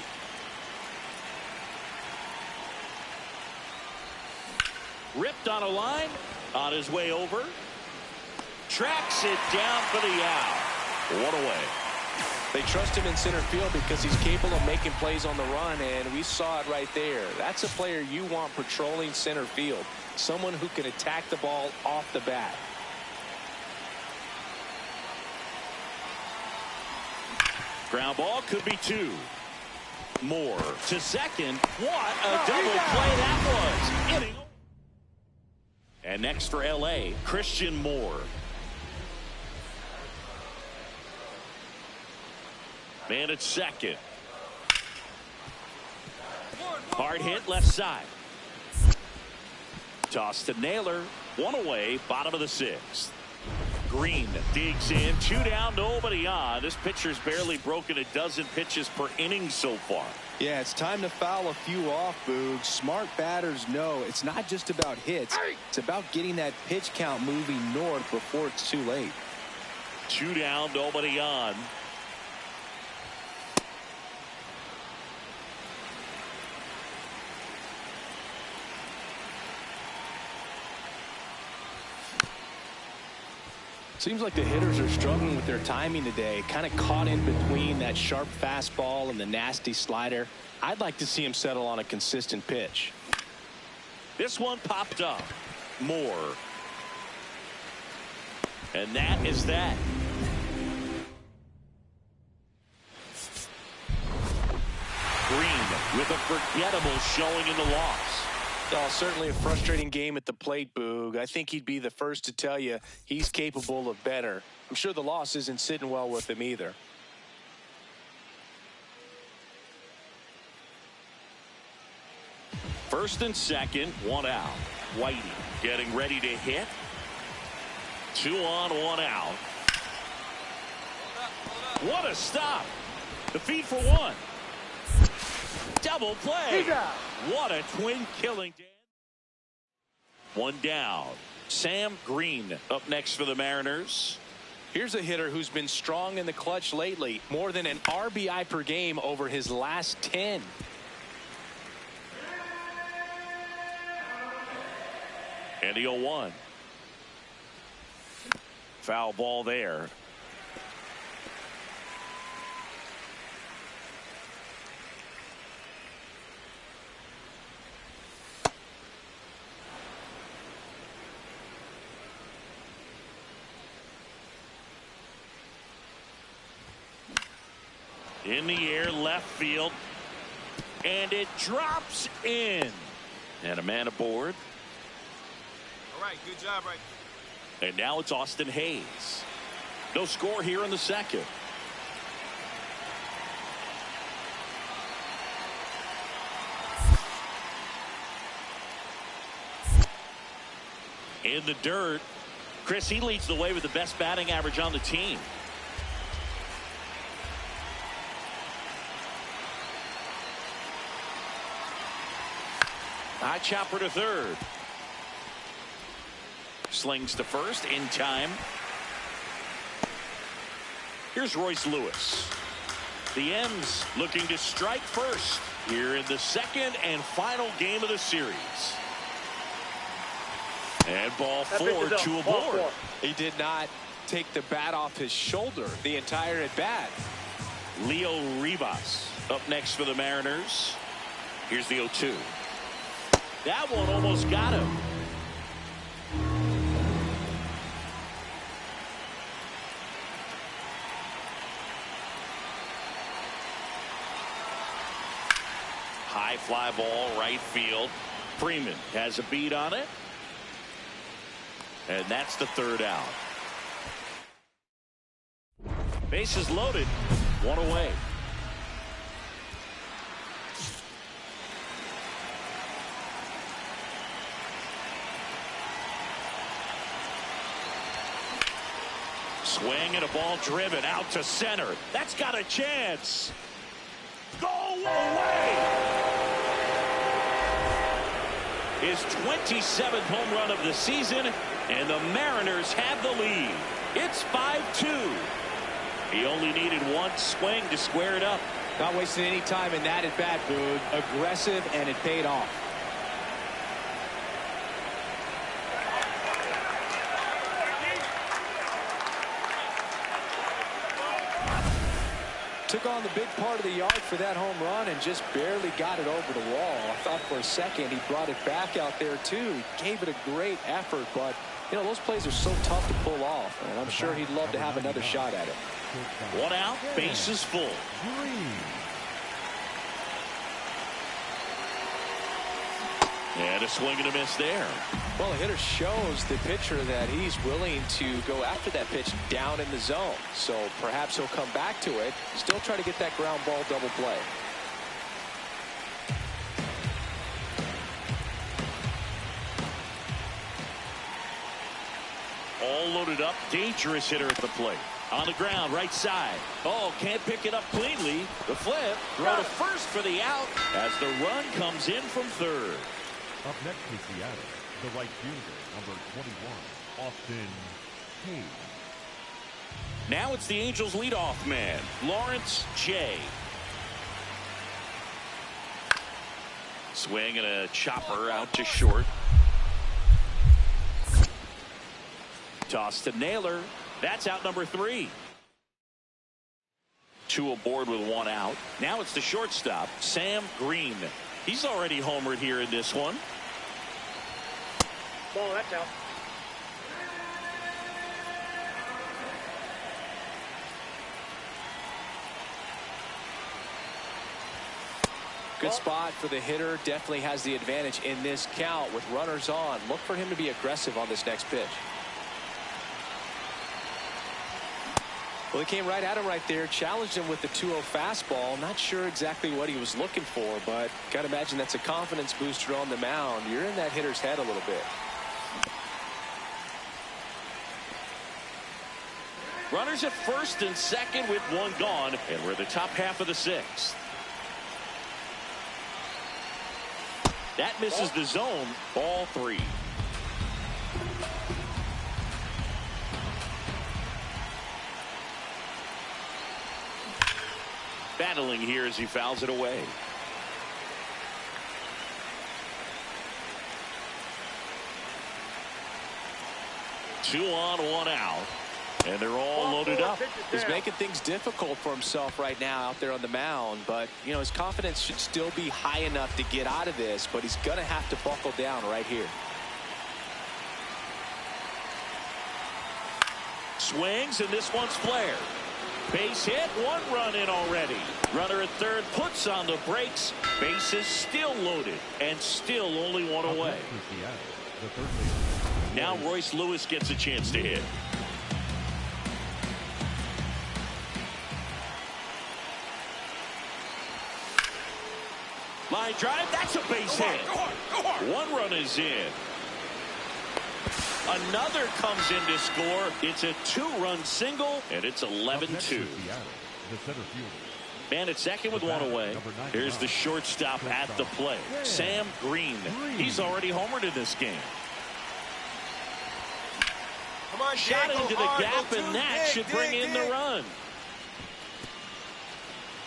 Ripped on a line, on his way over. Tracks it down for the out. One away. They trust him in center field because he's capable of making plays on the run, and we saw it right there. That's a player you want patrolling center field. Someone who can attack the ball off the bat. Ground ball could be 2. Moore to second. What a double play that was. Inning. And next for LA, Christian Moore. Man at second. Hard hit left side. Toss to Naylor. 1 away, bottom of the 6th. Green digs in. 2 down, nobody on. This pitcher's barely broken a dozen pitches per inning so far. Yeah, it's time to foul a few off, Boog. Smart batters know it's not just about hits. It's about getting that pitch count moving north before it's too late. 2 down, nobody on. Seems like the hitters are struggling with their timing today. Kind of caught in between that sharp fastball and the nasty slider. I'd like to see him settle on a consistent pitch. This one popped up. Moore. And that is that. Green with a forgettable showing in the loss. Oh, certainly a frustrating game at the plate, Boog. I think he'd be the first to tell you he's capable of better. I'm sure the loss isn't sitting well with him either. First and second, 1 out. Whitey getting ready to hit. 2 on, 1 out. What a stop. The feed for 1. Double play. What a twin killing. 1 down. Sam Green up next for the Mariners. Here's a hitter who's been strong in the clutch lately. More than an RBI per game over his last 10. And the 0-1. Foul ball there. In the air, left field. And it drops in. And a man aboard. All right, good job right. And now it's Austin Hayes. No score here in the second. In the dirt. Chris, he leads the way with the best batting average on the team. High chopper to third. Slings to first in time. Here's Royce Lewis. The M's looking to strike first here in the second and final game of the series. And ball 4, 2 aboard. He did not take the bat off his shoulder the entire at bat. Leo Rivas up next for the Mariners. Here's the 0-2. That one almost got him. High fly ball, right field. Freeman has a beat on it. And that's the 3rd out. Bases loaded. 1 away. Swing and a ball driven out to center. That's got a chance. Go away. his 27th home run of the season, and the Mariners have the lead. It's 5-2. He only needed one swing to square it up. Not wasting any time in that at bat, Boog. Aggressive, and it paid off. Took on the big part of the yard for that home run and just barely got it over the wall. I thought for a second he brought it back out there too. He gave it a great effort, but you know, those plays are so tough to pull off, and I'm sure he'd love to have another shot at it. One out, bases full. And a swing and a miss there. Well, the hitter shows the pitcher that he's willing to go after that pitch down in the zone. So perhaps he'll come back to it. Still try to get that ground ball double play. All loaded up. Dangerous hitter at the plate. On the ground, right side. Oh, can't pick it up cleanly. The flip. Throw to first for the out as the run comes in from third. Up next is Seattle, the right fielder, number 21, Austin Hayes. Now it's the Angels leadoff man, Lawrence J. Swing and a chopper out to short. Toss to Naylor. That's out number 3. 2 aboard with 1 out. Now it's the shortstop, Sam Green. He's already homered here in this one. Ball, that's out. Good spot for the hitter. Definitely has the advantage in this count with runners on. Look for him to be aggressive on this next pitch. Well, he came right at him right there, challenged him with the 2-0 fastball. Not sure exactly what he was looking for, but got to imagine that's a confidence booster on the mound. You're in that hitter's head a little bit. Runners at first and second with 1 gone, and we're in the top half of the 6th. That misses the zone. Ball 3. Battling here as he fouls it away. Two on, 1 out. And they're all loaded up. He's making things difficult for himself right now out there on the mound, but you know, his confidence should still be high enough to get out of this, but he's going to have to buckle down right here. Swings, and this one's flared. Base hit, 1 run in already. Runner at third puts on the brakes. Bases still loaded and still only 1 away. Now Royce Lewis gets a chance to hit. Line drive, that's a base hit. 1 run is in. Another comes in to score. It's a 2-run single, and it's 11-2. Man at second with 1 away. Here's the shortstop at the plate, Sam Green. He's already homered in this game. Come on, Shot Jay, into the hard, gap, go and that should bring in the run.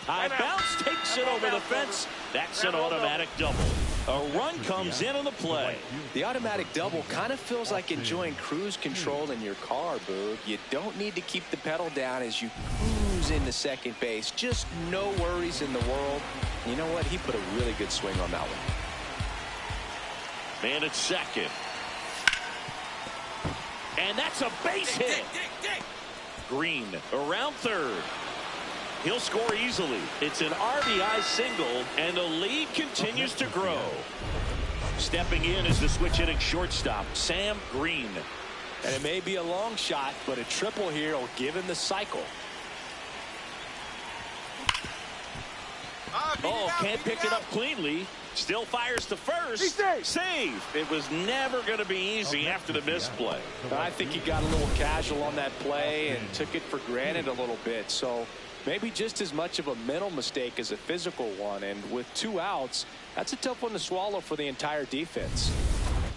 High bounce takes it over the fence. That's an automatic double. A run comes in on the play. The automatic double kind of feels like enjoying cruise control in your car, Boog. You don't need to keep the pedal down as you cruise into second base. Just no worries in the world. You know what? He put a really good swing on that one. Man at second. And that's a base hit. Green around third. He'll score easily. It's an RBI single, and the lead continues to grow. Stepping in is the switch hitting shortstop, Sam Green. And it may be a long shot, but a triple here will give him the cycle. Oh, can't pick it up cleanly. Still fires to first. Save. It was never going to be easy after the misplay. I think he got a little casual on that play and took it for granted a little bit. So Maybe just as much of a mental mistake as a physical one, and with 2 outs, that's a tough one to swallow for the entire defense.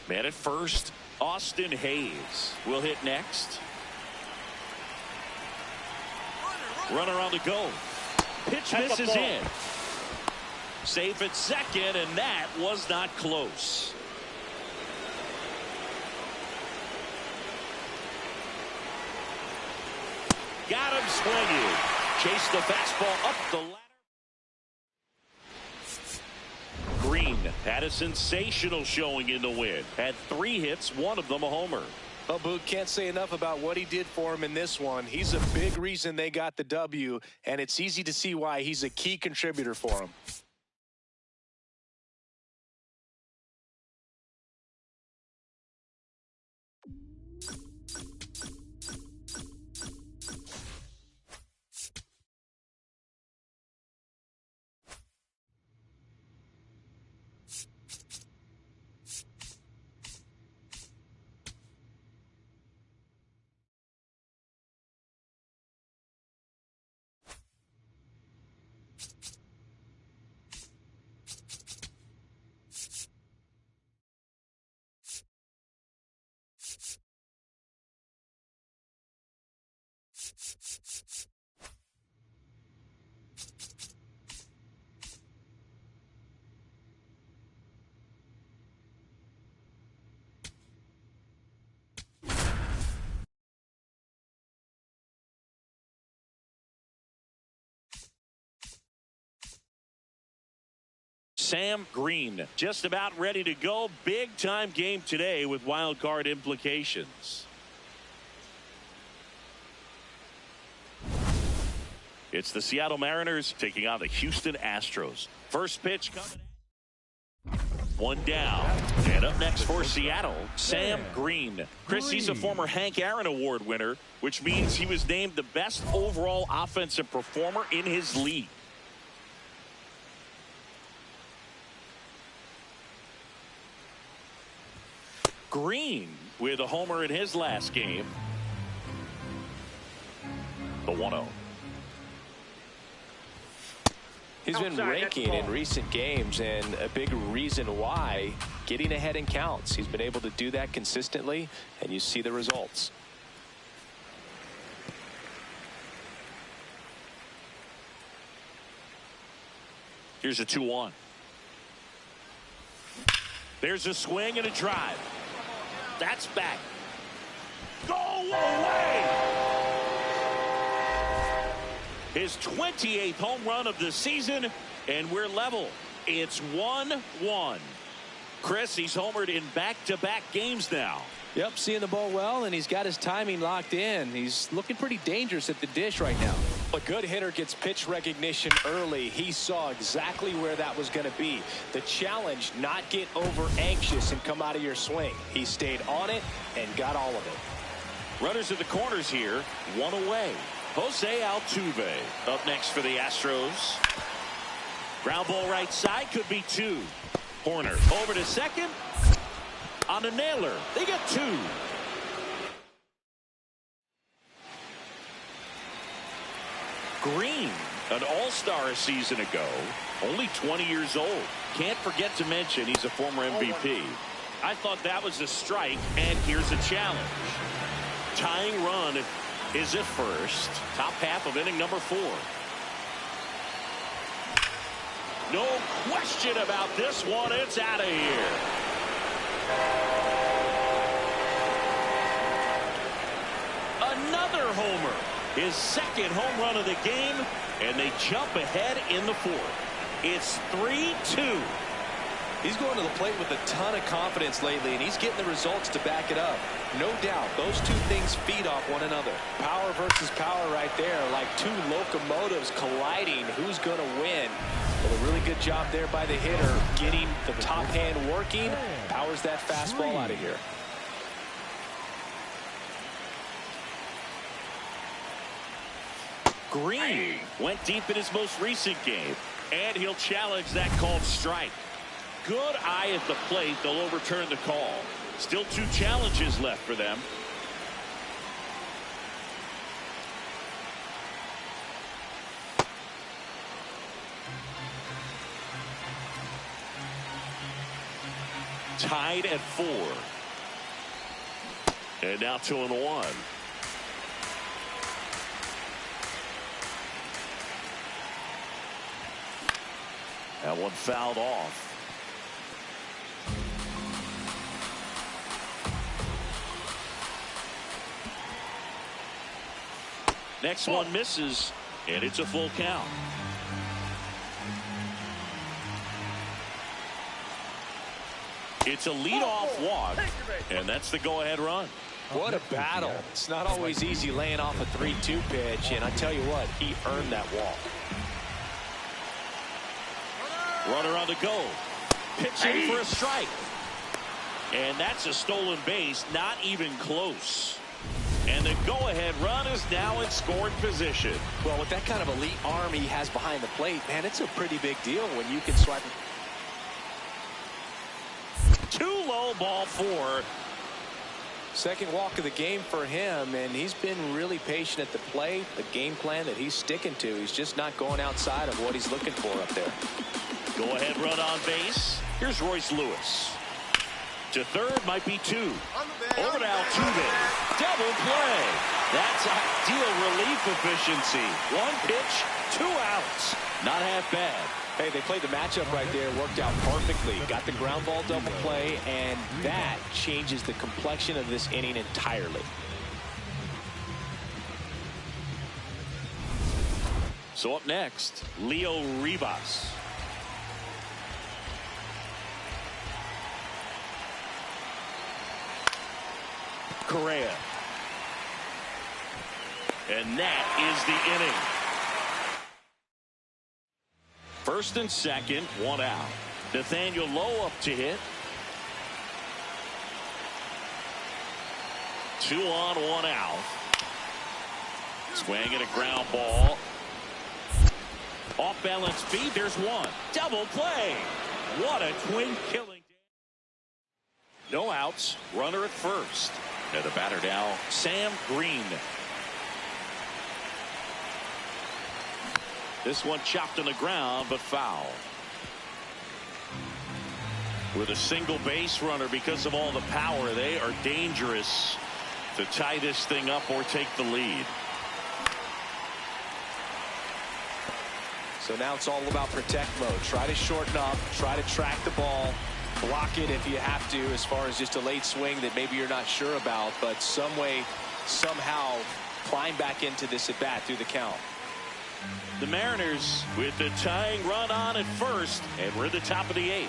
Man at first, Austin Hayes will hit next. Runner on the go. Pitch misses in. Safe at second, and that was not close. Got him swinging. Chased the fastball up the ladder. Green had a sensational showing in the win. Had 3 hits, one of them a homer. Well, Boog, can't say enough about what he did for him in this one. He's a big reason they got the W, and it's easy to see why he's a key contributor for them. Sam Green just about ready to go. Big time game today with wild card implications. It's the Seattle Mariners taking on the Houston Astros. First pitch coming. 1 down. And up next for Seattle, Sam Green. Chris, he's a former Hank Aaron Award winner, which means he was named the best overall offensive performer in his league. Green with a homer in his last game. The 1-0. He's been raking in recent games, and a big reason why, getting ahead in counts. He's been able to do that consistently, and you see the results. Here's a 2-1. There's a swing and a drive. That's back. Go away! His 28th home run of the season, and we're level. It's 1-1. Chris, he's homered in back-to-back games now. Yep, seeing the ball well, and he's got his timing locked in. He's looking pretty dangerous at the dish right now. A good hitter gets pitch recognition early. He saw exactly where that was going to be. The challenge, not get over anxious and come out of your swing. He stayed on it and got all of it. Runners at the corners here, 1 away. Jose Altuve up next for the Astros. Ground ball right side, could be 2. Horner over to second. On a nailer, they get 2. Green, an all-star a season ago, only 20 years old. Can't forget to mention he's a former MVP. I thought that was a strike, and here's a challenge. Tying run is at first. Top half of inning number 4. No question about this one. It's out of here. Another homer. His second home run of the game, and they jump ahead in the 4th. It's 3-2. He's going to the plate with a ton of confidence lately, and he's getting the results to back it up. No doubt, those two things feed off one another. Power versus power right there, like 2 locomotives colliding. Who's going to win? Well, a really good job there by the hitter, getting the top hand working. Powers that fastball out of here. Green went deep in his most recent game, and he'll challenge that called strike. Good eye at the plate. They'll overturn the call. Still 2 challenges left for them. tied at 4. And now 2-1. That one fouled off. Next one misses, and it's a full count. It's a leadoff walk, and that's the go-ahead run. What a battle. It's not always easy laying off a 3-2 pitch, and I tell you what, he earned that walk. Runner on the go. Pitching for a strike. And that's a stolen base, not even close. And the go-ahead run is now in scoring position. Well, with that kind of elite arm he has behind the plate, man, it's a pretty big deal when you can swipe. Too low, ball 4. Second walk of the game for him, and he's been really patient at the plate. The game plan that he's sticking to, he's just not going outside of what he's looking for up there. Go-ahead run on base. Here's Royce Lewis. To third, might be 2. Over to Altuve. Double play. That's ideal relief efficiency. 1 pitch, 2 outs. Not half bad. Hey, they played the matchup right there. Worked out perfectly. Got the ground ball double play, and that changes the complexion of this inning entirely. So up next, Leo Rivas. Correa. And that is the inning. First and second, 1 out. Nathaniel Lowe up to hit. 2 on, 1 out. Swinging a ground ball. Off balance feed. There's 1. Double play. What a twin killing. No outs. Runner at first. And the batter now, Sam Green. This one chopped on the ground, but foul. With a single base runner, because of all the power, they are dangerous to tie this thing up or take the lead. So now it's all about protect mode. Try to shorten up, try to track the ball, block it if you have to, as far as just a late swing that maybe you're not sure about, but some way, somehow climb back into this at bat through the count. The Mariners with the tying run on at first, and we're at the top of the 8th.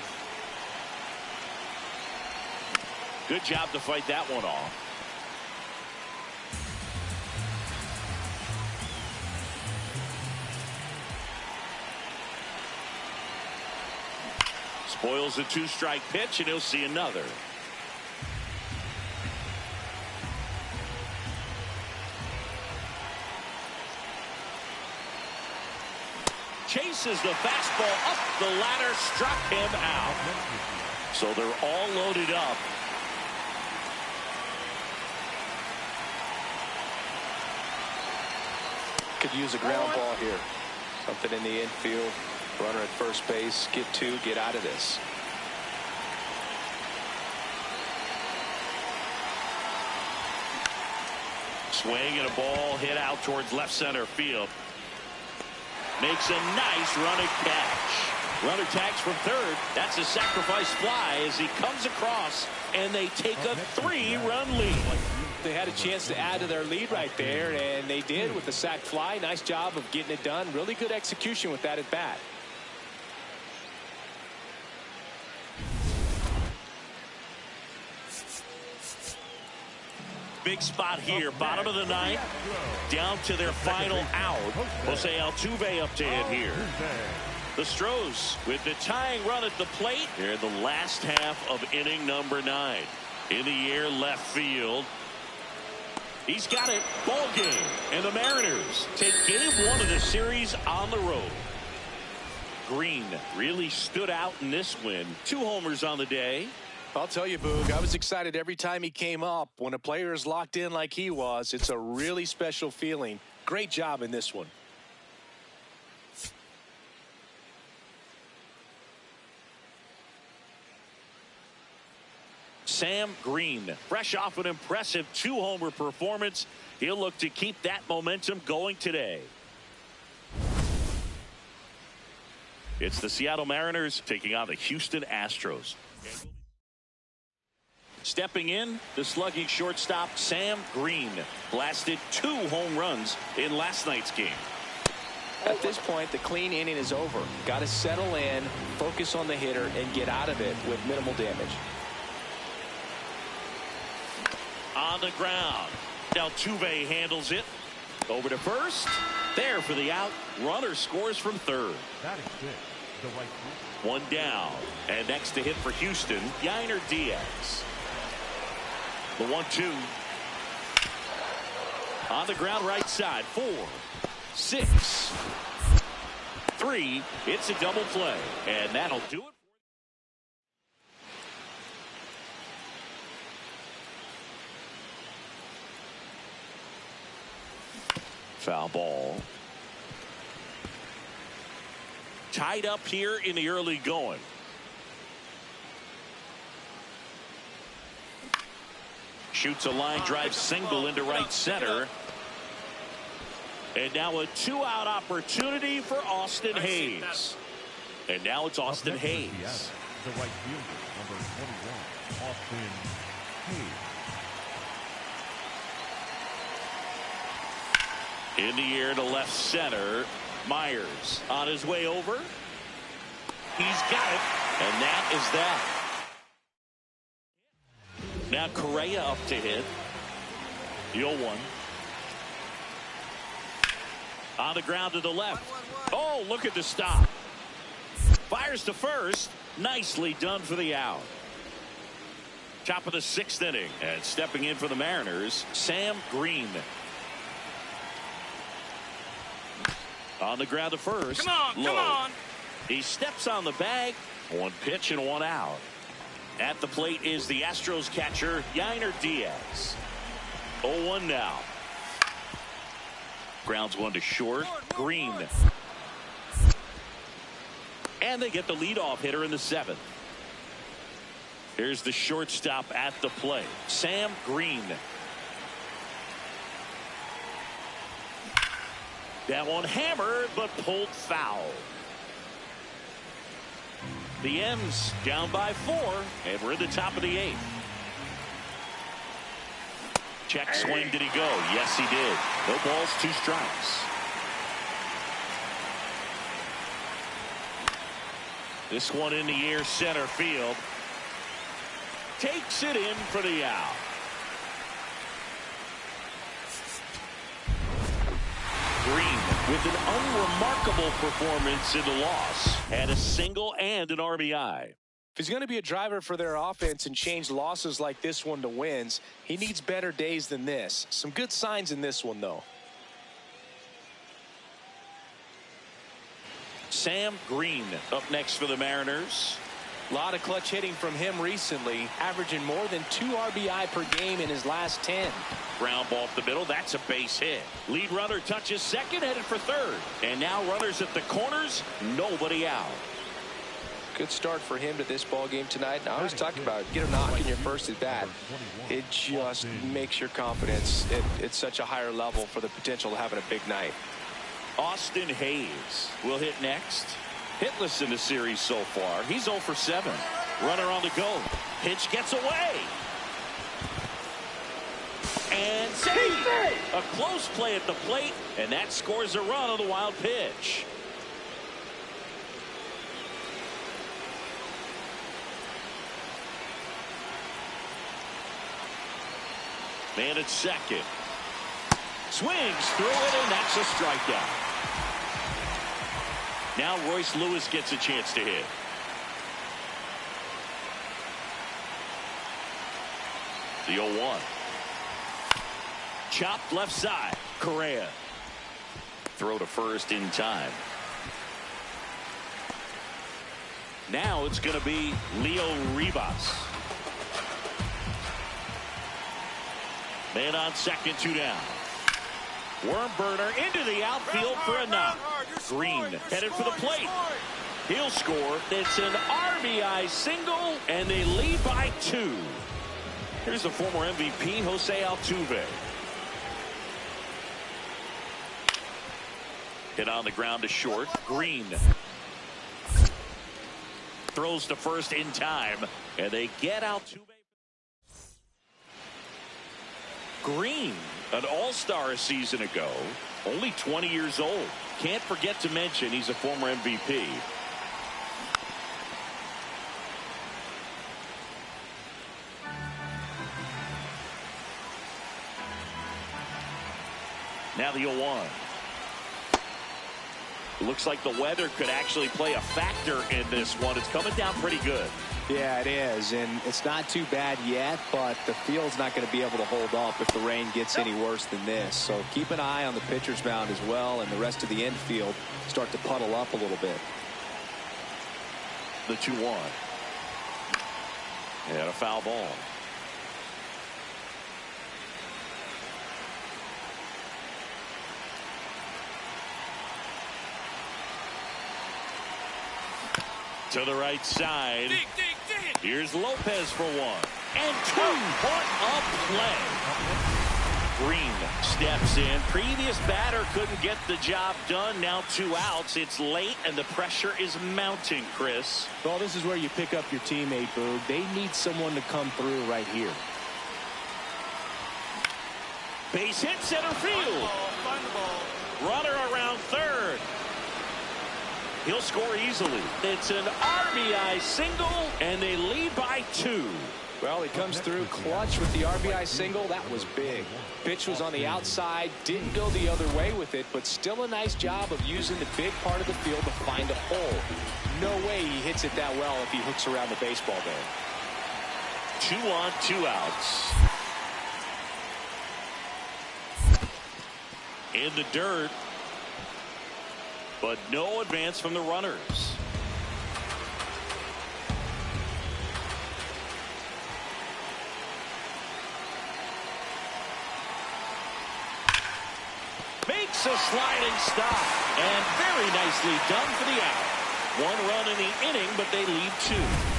Good job to fight that one off. Spoils a 2-strike pitch, and he'll see another. Chases the fastball up the ladder, struck him out. So they're all loaded up. Could use a ground ball here. Something in the infield. Runner at first base. Get 2. Get out of this. Swing and a ball hit out towards left center field. Makes a nice running catch. Runner tags from third. That's a sacrifice fly as he comes across, and they take a 3-run lead. They had a chance to add to their lead right there, and they did with the sac fly. Nice job of getting it done. Really good execution with that at bat. Big spot here, bottom of the 9th, down to their final out. Jose Altuve up to hit here. The Stros with the tying run at the plate here in the last half of inning number 9. In the air, left field. He's got it. Ball game. And the Mariners take game 1 of the series on the road. Green really stood out in this win. 2 homers on the day. I'll tell you, Boog, I was excited every time he came up. When a player is locked in like he was, it's a really special feeling. Great job in this one. Sam Green, fresh off an impressive 2-homer performance. He'll look to keep that momentum going today. It's the Seattle Mariners taking on the Houston Astros. Stepping in, the slugging shortstop Sam Green blasted 2 home runs in last night's game. At this point, the clean inning is over. Got to settle in, focus on the hitter, and get out of it with minimal damage. On the ground. Altuve handles it. Over to first. There for the out. Runner scores from third. That is good. The right fielder. 1 down. And next to hit for Houston, Yainer Diaz. The 1-2. On the ground right side. 4, 6, 3. It's a double play. And that'll do it. Foul ball. Tied up here in the early going. Shoots a line drive single into right center. And now a 2-out opportunity for Austin Hayes. And now it's Austin Hayes. The right fielder, number 21, Austin Hayes. In the air to left center. Myers on his way over. He's got it. And that is that. Now Correa up to hit. The 0-1. On the ground to the left. Oh, look at the stop. Fires to first. Nicely done for the out. Top of the 6th inning. And stepping in for the Mariners, Sam Green. On the ground to first. Come on, low. come on. He steps on the bag. 1 pitch and 1 out. At the plate is the Astros catcher, Yainer Diaz. 0-1 now. Grounds 1 to short. Green. And they get the leadoff hitter in the 7th. Here's the shortstop at the plate, Sam Green. That one hammered, but pulled foul. The M's down by 4, and we're in the top of the 8th. Check swing, did he go? Yes, he did. No balls, 2 strikes. This one in the air, center field. Takes it in for the out. Green with an unremarkable performance in the loss. Had a single and an RBI. If he's going to be a driver for their offense and change losses like this one to wins, he needs better days than this. Some good signs in this one, though. Sam Green up next for the Mariners. A lot of clutch hitting from him recently, averaging more than 2 RBI per game in his last 10. Ground ball up the middle. That's a base hit. Lead runner touches second, headed for third. And now runners at the corners. Nobody out. Good start for him to this ball game tonight. And I always talk about get a knock in your first at bat. It just makes your confidence at such a higher level for the potential of having a big night. Austin Hayes will hit next. Hitless in the series so far. He's 0 for 7. Runner on the go. Pitch gets away. And saved. A close play at the plate, and that scores a run on the wild pitch. Man at second. Swings through it, and that's a strikeout. Now Royce Lewis gets a chance to hit. The 0-1. Chopped left side. Correa. Throw to first in time. Now it's going to be Leo Rivas. Man on second, 2 down. Worm burner into the outfield for a knock. Green headed for the plate. He'll score. It's an RBI single, and they lead by 2. Here's the former MVP, Jose Altuve. Hit on the ground to short. Green throws to first in time, and they get Altuve. Green, an all-star a season ago, only 20 years old. Can't forget to mention he's a former MVP. Now the 0-1. Looks like the weather could actually play a factor in this one. It's coming down pretty good. Yeah, it is, and it's not too bad yet, but the field's not going to be able to hold up if the rain gets any worse than this. So keep an eye on the pitcher's mound as well, and the rest of the infield start to puddle up a little bit. The 2-1. And a foul ball. To the right side. Here's Lopez for 1 and 2. What a play. Green steps in. Previous batter couldn't get the job done. Now 2 outs. It's late and the pressure is mounting, Chris. Well, this is where you pick up your teammate, Boog. They need someone to come through right here. Base hit center field. Find the ball. Runner around third. He'll score easily. It's an RBI single, and they lead by 2. Well, he comes through clutch with the RBI single. That was big. Pitch was on the outside. Didn't go the other way with it, but still a nice job of using the big part of the field to find a hole. No way he hits it that well if he hooks around the baseball there. 2 on, 2 outs. In the dirt. But no advance from the runners. Makes a sliding stop. And very nicely done for the out. 1 run in the inning, but they lead 2.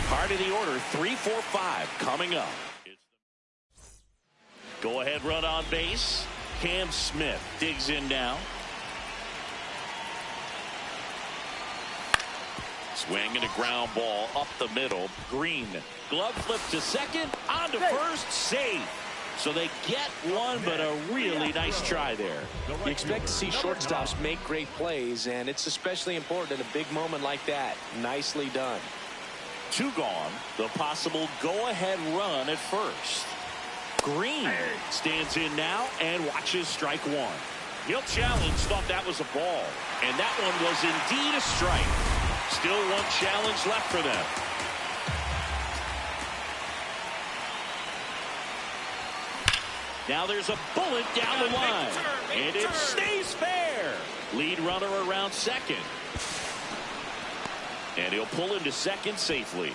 Part of the order, 3, 4, 5 coming up. Go ahead run on base. Cam Smith digs in now. Swing and a ground ball up the middle. Green. Glove flip to second. On to first. Save. So they get 1, but a really nice try there. You expect to see shortstops make great plays, and it's especially important in a big moment like that. Nicely done. 2 gone. The possible go-ahead run at first. Green stands in now and watches strike 1. He'll challenge. Thought that was a ball. And that one was indeed a strike. Still 1 challenge left for them. Now there's a bullet down the line. And it stays fair. Lead runner around second. And he'll pull into second safely.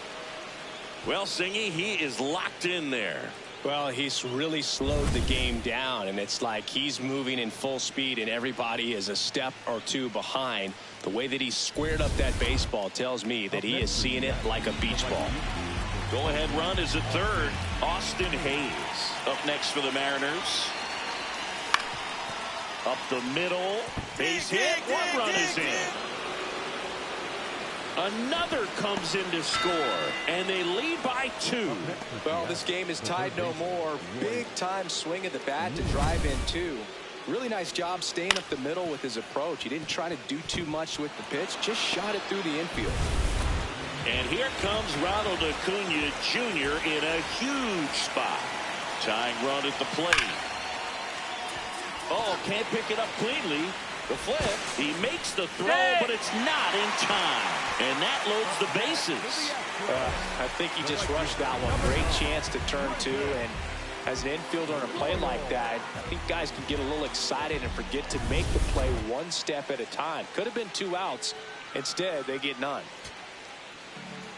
Well, Singy, he is locked in there. Well, he's really slowed the game down, and it's like he's moving in full speed and everybody is a step or 2 behind. The way that he squared up that baseball tells me that he is seeing it like a beach ball. Go-ahead run is at third. Austin Hayes up next for the Mariners. Up the middle. Base hit. 1 run is in. Another comes in to score, and they lead by 2. Well, this game is tied no more. Big time swing at the bat to drive in 2. Really nice job staying up the middle with his approach. He didn't try to do too much with the pitch, just shot it through the infield. And here comes Ronald Acuna Jr. in a huge spot. Tying run at the plate. Oh, can't pick it up cleanly. The flip, he makes the throw, but it's not in time. And that loads the bases. I think he just rushed that one. Great chance to turn 2, and as an infielder on a play like that, I think guys can get a little excited and forget to make the play 1 step at a time. Could have been 2 outs. Instead, they get none.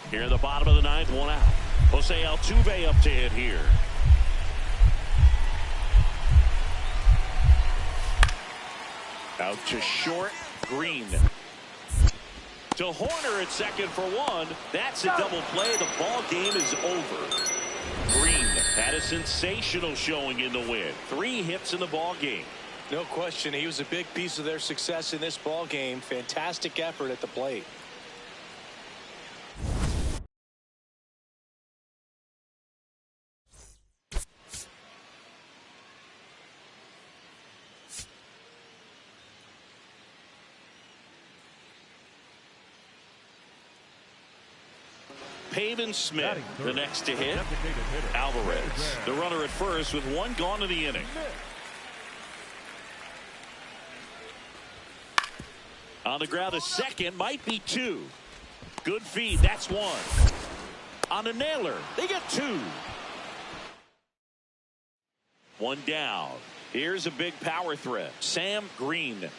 Here in the bottom of the 9th, 1 out. Jose Altuve up to hit here. Out to short. Green. To Horner at second for 1. That's a double play. The ball game is over. Green had a sensational showing in the win. 3 hits in the ball game. No question, he was a big piece of their success in this ball game. Fantastic effort at the plate. Pavin Smith, the next to hit. Alvarez, the runner at first with 1 gone in the inning. On the ground, a second, might be 2. Good feed, that's 1. On a nailer, they get 2. 1 down. Here's a big power threat, Sam Green.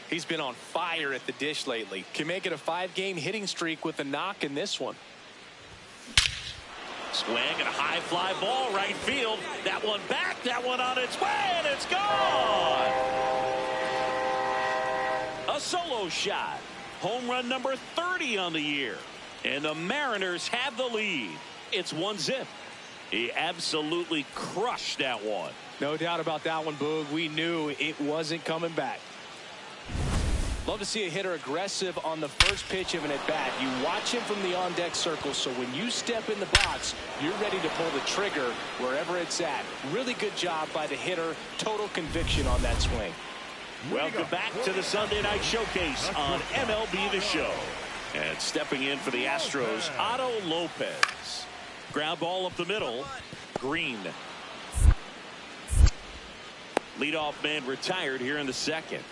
He's been on fire at the dish lately. Can make it a 5-game hitting streak with a knock in this one. Swing and a high fly ball right field. That one back, that one on its way, and it's gone. A solo shot. Home run number 30 on the year. And the Mariners have the lead. It's 1-zip. He absolutely crushed that one. No doubt about that one, Boog. We knew it wasn't coming back. Love to see a hitter aggressive on the first pitch of an at-bat. You watch him from the on-deck circle, so when you step in the box, you're ready to pull the trigger wherever it's at. Really good job by the hitter. Total conviction on that swing. Welcome back to the Sunday Night Showcase on MLB The Show. And stepping in for the Astros, Otto Lopez. Ground ball up the middle. Green. Leadoff man retired here in the second.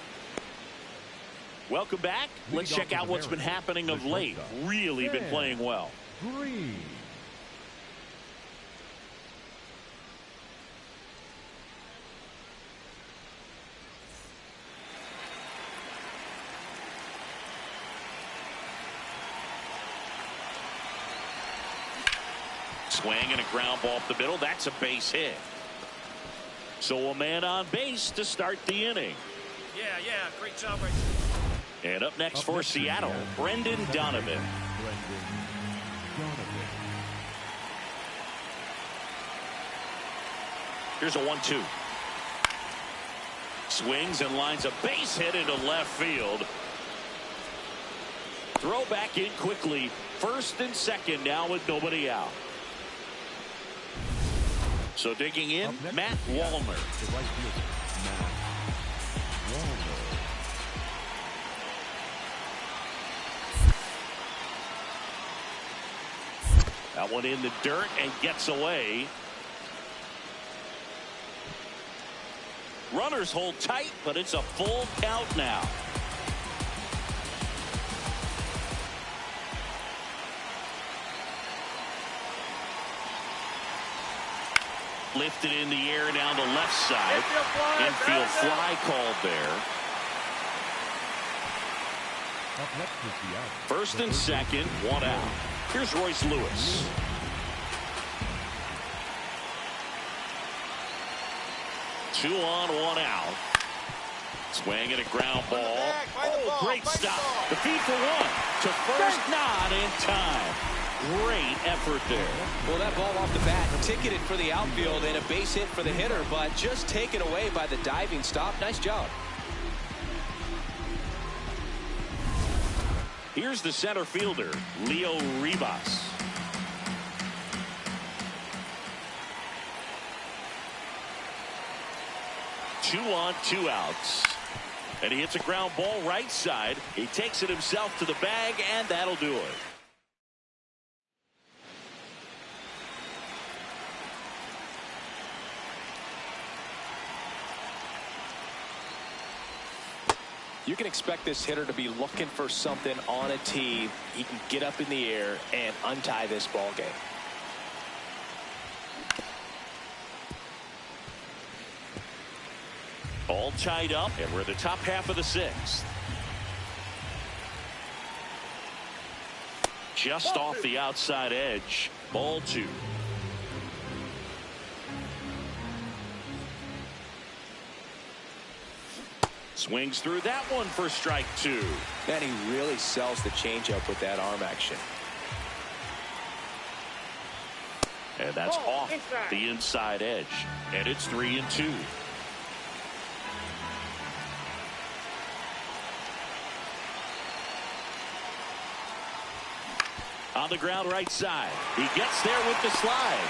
Welcome back. Let's check out what's been happening of late. Really been playing well. Green. Swing and a ground ball up the middle. That's a base hit. So a man on base to start the inning. Yeah, great job right there. And up next for Seattle, Brendan Donovan. Here's a 1-2. Swings and lines a base hit into left field. Throw back in quickly. First and second now with nobody out. So digging in, Matt Wallner. That one in the dirt and gets away. Runners hold tight, but it's a full count now. Lifted in the air down the left side. Infield fly called there. First and second, 1 out. Here's Royce Lewis. Two on, 1 out. Swing and a ground ball. Oh, great stop. The feed for 1. To first, not in time. Great effort there. Well, that ball off the bat ticketed for the outfield and a base hit for the hitter, but just taken away by the diving stop. Nice job. Here's the center fielder, Leo Rivas. Two on, 2 outs. And he hits a ground ball right side. He takes it himself to the bag, and that'll do it. You can expect this hitter to be looking for something on a tee. He can get up in the air and untie this ball game. All tied up, and we're in the top half of the 6th. Just off the outside edge. Ball 2. Swings through that one for strike 2. And he really sells the changeup with that arm action. And that's off the inside edge. And it's 3-2. On the ground right side. He gets there with the slide.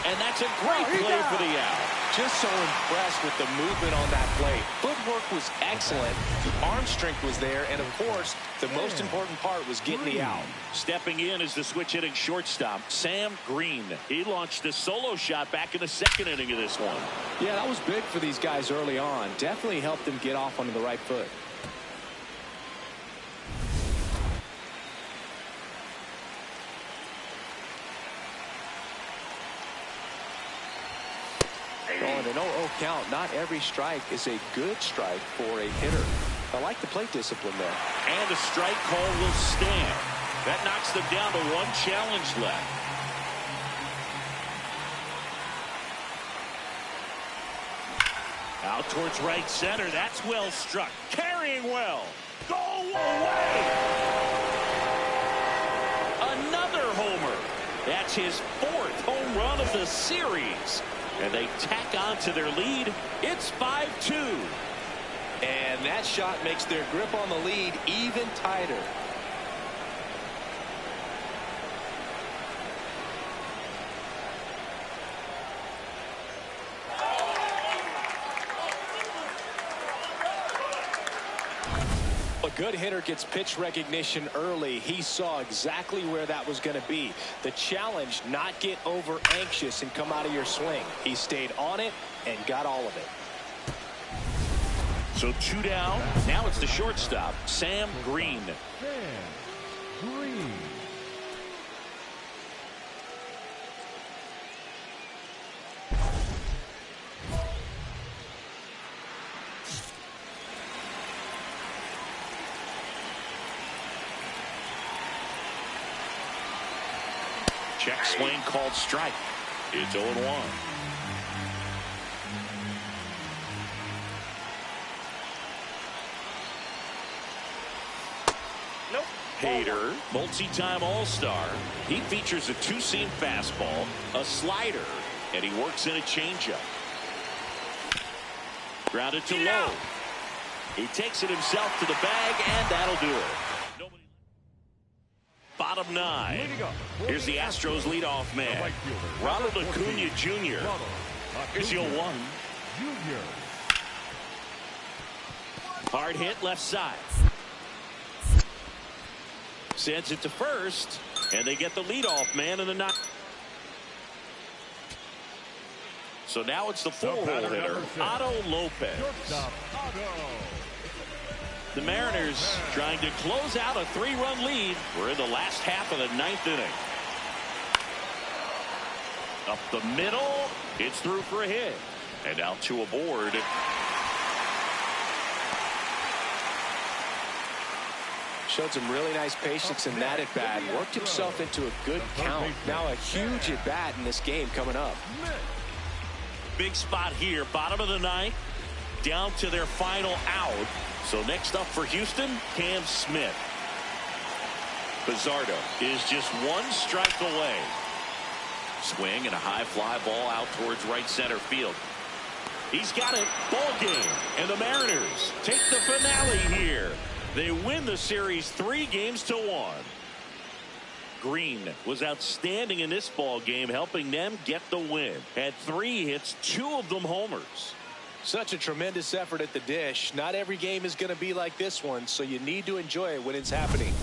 And that's a great play for the out. Just so impressed with the movement on that play. Footwork was excellent. The arm strength was there. And, of course, the most important part was getting the out. Stepping in is the switch-hitting shortstop, Sam Green. He launched a solo shot back in the second inning of this one. Yeah, that was big for these guys early on. Definitely helped them get off onto the right foot. On an 0-0 count, not every strike is a good strike for a hitter. I like the plate discipline there. And a strike call will stand. That knocks them down to one challenge left. Out towards right center. That's well struck. Carrying well. Go away. Another homer. That's his 4th home run of the series. And they tack on to their lead. It's 5-2. And that shot makes their grip on the lead even tighter. A good hitter gets pitch recognition early. He saw exactly where that was going to be. The challenge, not get over anxious and come out of your swing. He stayed on it and got all of it. So 2 down. Now it's the shortstop, Sam Green. Sam Green. Check swing called strike. It's 0-1. Nope. Hader, multi-time All-Star. He features a 2-seam fastball, a slider, and he works in a changeup. Grounded to low. He takes it himself to the bag, and that'll do it. Bottom 9. Here's the Astros leadoff man, Ronald Acuna Jr. Here's 0-1. Hard hit left side. Sends it to first, and they get the leadoff man in the ninth. So now it's the 4-hole hitter, Otto Lopez. The Mariners trying to close out a 3-run lead. We're in the last half of the 9th inning. Up the middle. It's through for a hit. And now 2 aboard. Showed some really nice patience in that at bat. Worked himself into a good count. Now a huge at bat in this game coming up. Big spot here. Bottom of the 9th. Down to their final out. So next up for Houston, Cam Smith. Pizzardo is just 1 strike away. Swing and a high fly ball out towards right center field. He's got it. Ball game. And the Mariners take the finale here. They win the series 3-1. Green was outstanding in this ball game, helping them get the win. Had 3 hits, 2 of them homers. Such a tremendous effort at the dish. Not every game is going to be like this one, so you need to enjoy it when it's happening.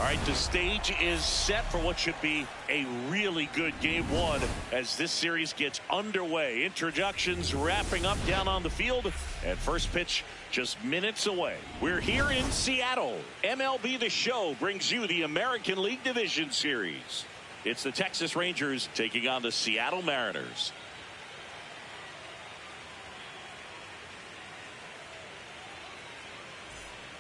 right, the stage is set for what should be a really good game one as this series gets underway. Introductions wrapping up down on the field, and first pitch just minutes away. We're here in Seattle. MLB The Show brings you the American League Division Series. It's the Texas Rangers taking on the Seattle Mariners.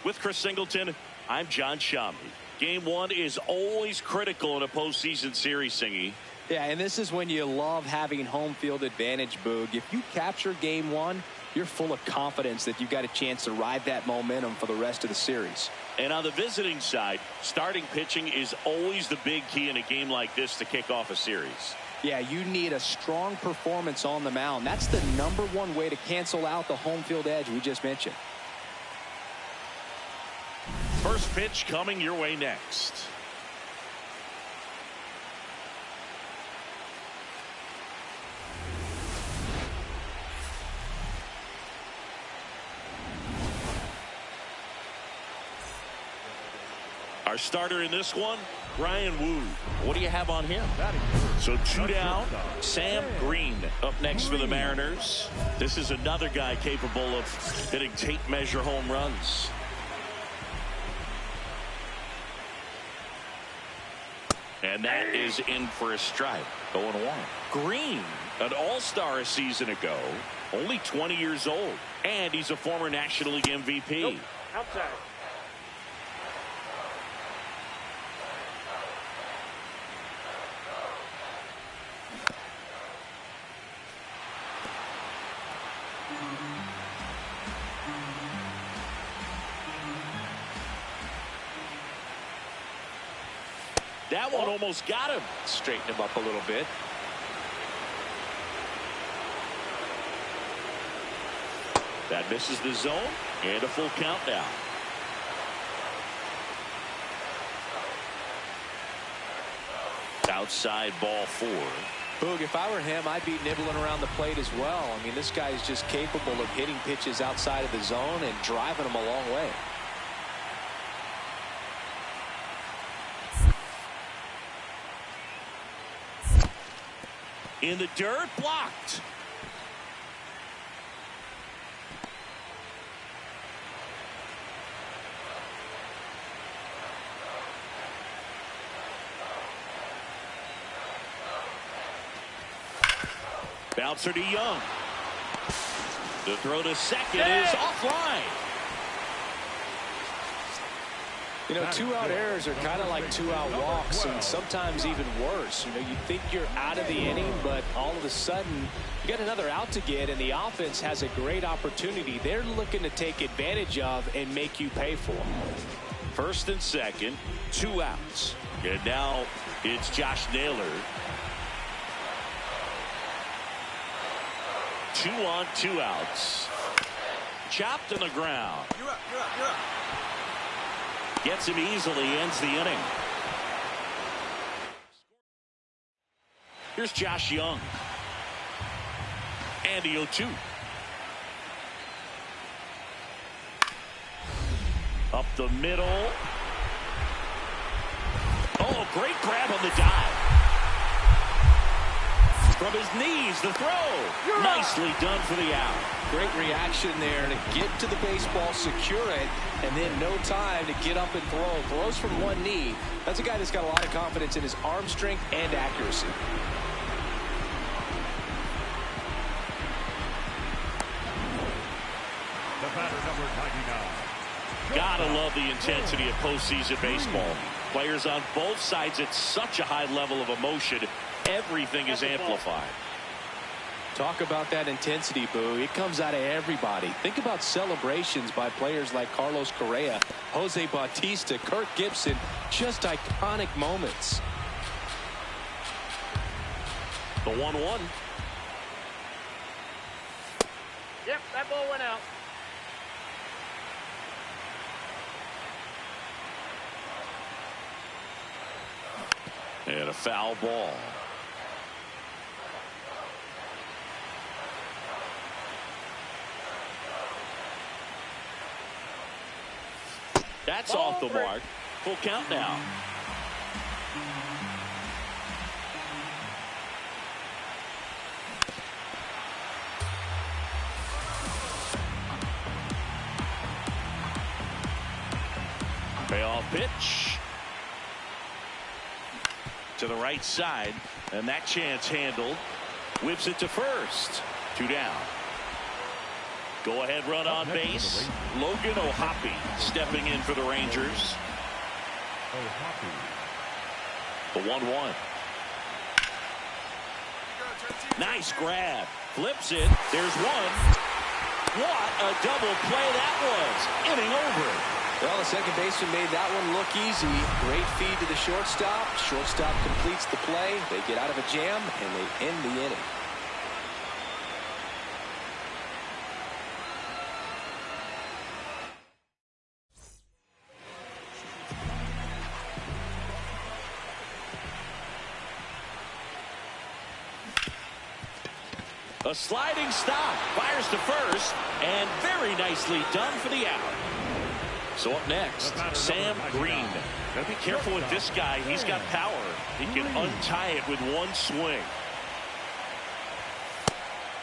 With Chris Singleton, I'm John Shammy. Game one is always critical in a postseason series, Singy. Yeah, and this is when you love having home field advantage, Boog. If you capture game one, you're full of confidence that you've got a chance to ride that momentum for the rest of the series. And on the visiting side, starting pitching is always the big key in a game like this to kick off a series. Yeah, you need a strong performance on the mound. That's the #1 way to cancel out the home field edge we just mentioned. First pitch coming your way next. Our starter in this one, Ryan Wu. What do you have on him? So 2 down. Sam Green up next for the Mariners. This is another guy capable of hitting tape measure home runs. And that is in for a strike. 0-1. Green, an all-star a season ago, only 20 years old, and he's a former National League MVP. Nope. Outside. That one almost got him. Straighten him up a little bit. That misses the zone, and a full count now. Outside ball 4. Boog, if I were him, I'd be nibbling around the plate as well. I mean, this guy is just capable of hitting pitches outside of the zone and driving them a long way. In the dirt, blocked. Bouncer to Young. The throw to second is offline. You know, 2-out errors are kind of like 2-out walks, and sometimes even worse. You know, you think you're out of the inning, but all of a sudden you got another out to get, and the offense has a great opportunity they're looking to take advantage of and make you pay for. First and second, 2 outs. And now it's Josh Naylor. 2 on, 2 outs. Chopped on the ground. You're up, you're up, you're up. Gets him easily, ends the inning. Here's Josh Young. And the 0-2. Up the middle. Oh, great grab on the dive. From his knees, the throw. Nicely done for the out. Great reaction there to get to the baseball, secure it, and then no time to get up and throw. Throws from one knee. That's a guy that's got a lot of confidence in his arm strength and accuracy. The batter, number 99. Gotta love the intensity of postseason baseball. Players on both sides at such a high level of emotion. Everything is amplified. Talk about that intensity, Boo. It comes out of everybody. Think about celebrations by players like Carlos Correa, Jose Bautista, Kirk Gibson. Just iconic moments. The 1-1. Yep, that ball went out. And a foul ball. That's off the mark. Full count now. Payoff pitch to the right side, and that chance handled. Whips it to first. 2 down. Go ahead run on base. Logan O'Hoppe stepping in for the Rangers. The 1-1. Nice grab. Flips it. There's one. What a double play that was. Inning over. Well, the second baseman made that one look easy. Great feed to the shortstop. Shortstop completes the play. They get out of a jam, and they end the inning. A sliding stop. Fires to first, and very nicely done for the out. So up next, Sam Green. Gotta be careful with this guy. He's got power. He can untie it with one swing.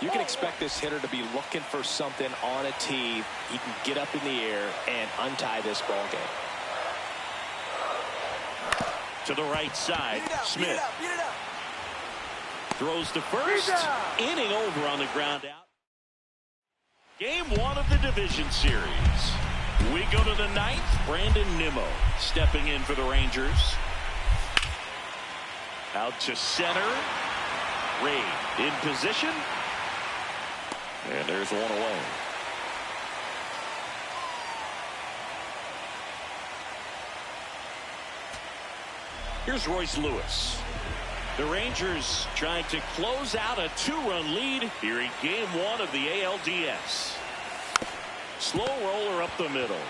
You can expect this hitter to be looking for something on a tee. He can get up in the air and untie this ball game. To the right side, Smith. Throws to first. Inning over on the ground out. Game 1 of the division series. We go to the 9th. Brandon Nimmo stepping in for the Rangers. Out to center. Ray in position. And there's one away. Here's Royce Lewis. The Rangers trying to close out a 2-run lead here in Game 1 of the ALDS. Slow roller up the middle.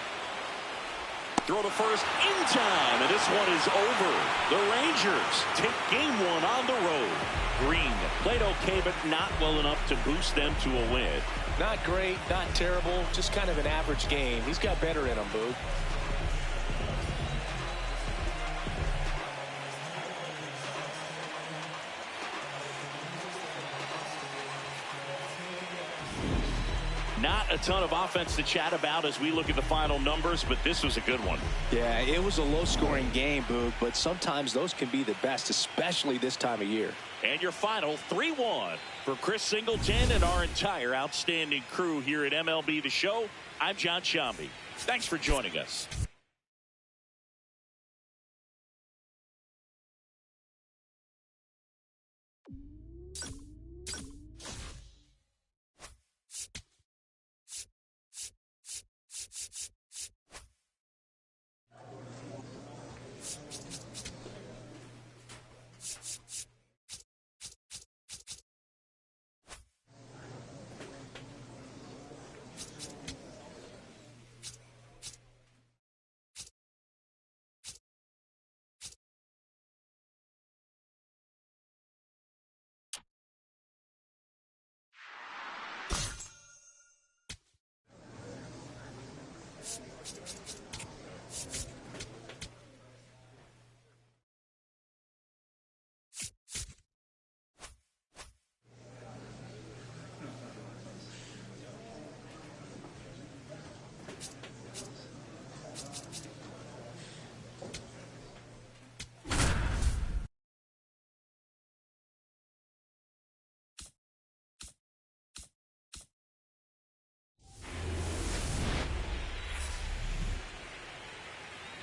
Throw to first in time, and this one is over. The Rangers take Game 1 on the road. Green played okay, but not well enough to boost them to a win. Not great, not terrible, just kind of an average game. He's got better in him, Boog. Not a ton of offense to chat about as we look at the final numbers, but this was a good one. Yeah, it was a low-scoring game, Boog, but sometimes those can be the best, especially this time of year. And your final 3-1 for Chris Singleton and our entire outstanding crew here at MLB The Show. I'm John Shambi. Thanks for joining us.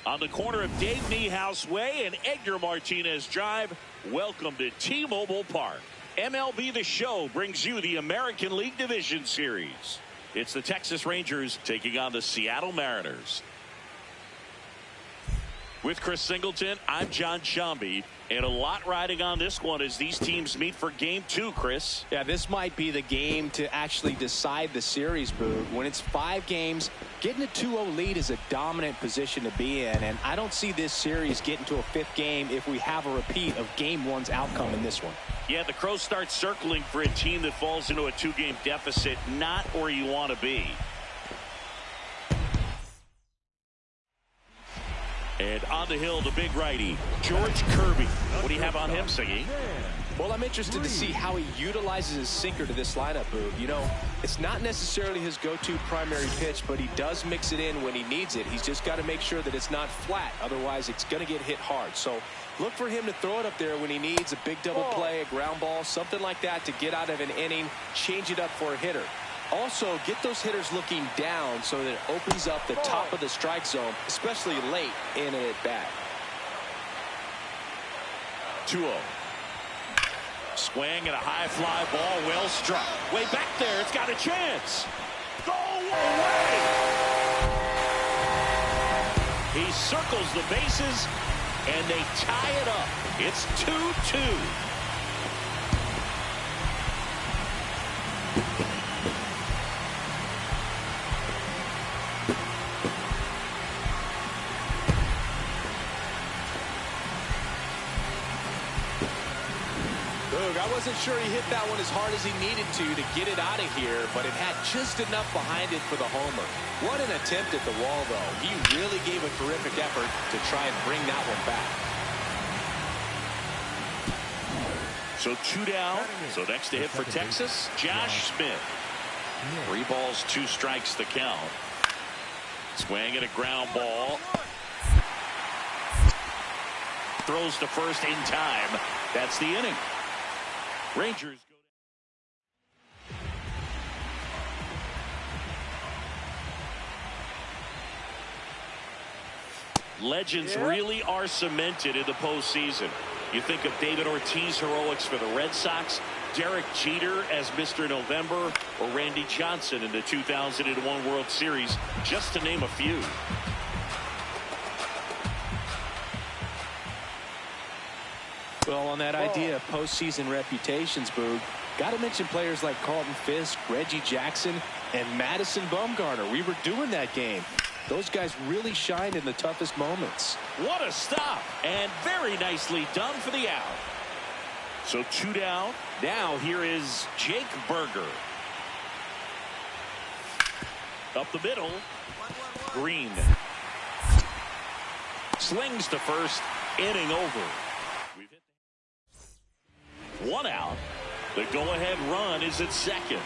On the corner of Dave Niehaus Way and Edgar Martinez Drive, welcome to T-Mobile Park. MLB The Show brings you the American League Division Series. It's the Texas Rangers taking on the Seattle Mariners. With Chris Singleton, I'm John Shambi, and a lot riding on this one as these teams meet for Game 2, Chris. Yeah, this might be the game to actually decide the series, Boog. When it's 5 games, getting a 2-0 lead is a dominant position to be in, and I don't see this series getting to a 5th game if we have a repeat of Game 1's outcome in this one. Yeah, the Crows start circling for a team that falls into a 2-game deficit, not where you want to be. And on the hill, the big righty, George Kirby. What do you have on him, Siggy? Well, I'm interested to see how he utilizes his sinker to this lineup, Boog. You know, it's not necessarily his go-to primary pitch, but he does mix it in when he needs it. He's just got to make sure that it's not flat. Otherwise, it's going to get hit hard. So look for him to throw it up there when he needs a big double play, a ground ball, something like that to get out of an inning, change it up for a hitter. Also, get those hitters looking down so that it opens up the top of the strike zone, especially late in an at-bat. 2-0. Swing and a high fly ball, well struck. Way back there, it's got a chance. Go away! He circles the bases, and they tie it up. It's 2-2. I wasn't sure he hit that one as hard as he needed to get it out of here, but it had just enough behind it for the homer. What an attempt at the wall, though. He really gave a terrific effort to try and bring that one back. So 2 down. So next to hit for Texas, Josh Smith. 3 balls, 2 strikes the count. Swing and a ground ball. Throws to first in time. That's the inning. Rangers go down. Legends really are cemented in the postseason. You think of David Ortiz heroics for the Red Sox, Derek Jeter as Mr. November, or Randy Johnson in the 2001 World Series, just to name a few. Well, on that idea of postseason reputations, Boog, got to mention players like Carlton Fisk, Reggie Jackson, and Madison Bumgarner. We were doing that game. Those guys really shined in the toughest moments. What a stop, and very nicely done for the out. So 2 down. Now here is Jake Berger. Up the middle. Green. Slings to first. Inning over. 1 out. The go-ahead run is at second.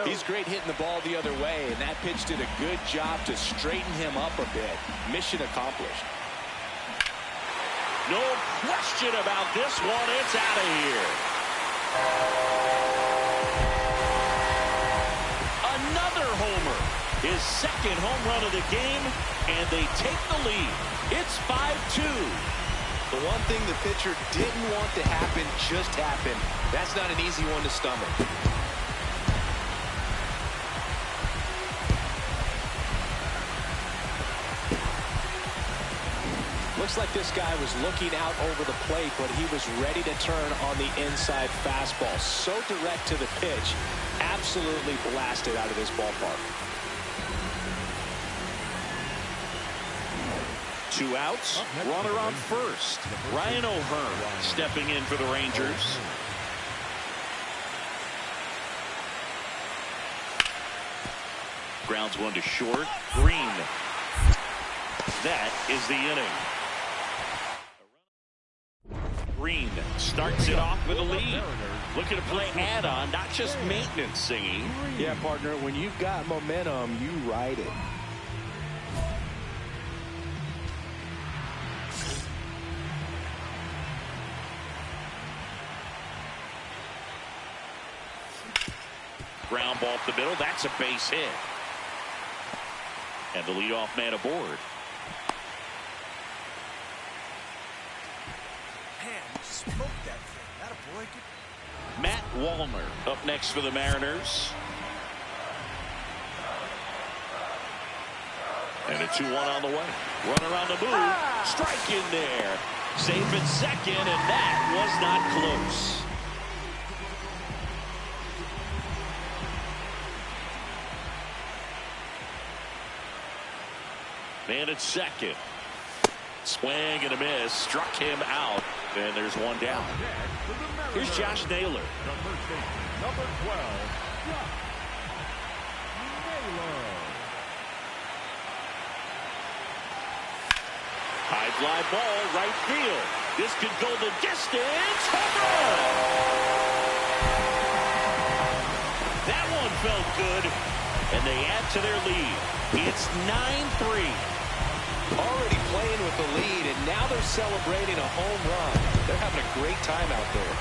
He's great hitting the ball the other way, and that pitch did a good job to straighten him up a bit. Mission accomplished. No question about this one. It's out of here. Another homer. His second home run of the game, and they take the lead. It's 5-2. The one thing the pitcher didn't want to happen just happened. That's not an easy one to stomach. Looks like this guy was looking out over the plate, but he was ready to turn on the inside fastball. So direct to the pitch. Absolutely blasted out of this ballpark. 2 outs. Runner on first. Ryan O'Hearn stepping in for the Rangers. Grounds one to short. Green. That is the inning. Green starts it off with a lead. Looking to play add-on, not just maintenance, singing. Yeah, partner, when you've got momentum, you ride it. Ground ball up the middle. That's a base hit. And the leadoff man aboard. Matt Wallner up next for the Mariners. And a 2-1 on the way. Runner on the move. Strike in there. Safe at second, and that was not close. Man at second. Swing and a miss. Struck him out. And there's one down. Here's Josh Naylor. Number 12, High fly ball, right field. This could go the distance. Home run! That one felt good, and they add to their lead. It's 9-3. Already playing with the lead, and now they're celebrating a home run. They're having a great time out there.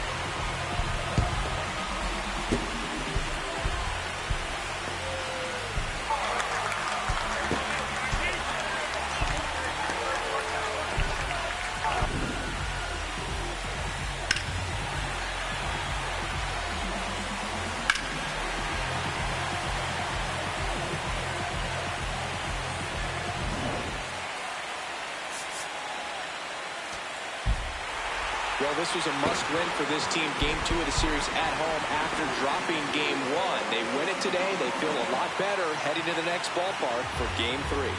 Well, this was a must-win for this team. Game 2 of the series at home after dropping Game 1. They win it today. They feel a lot better heading to the next ballpark for Game 3.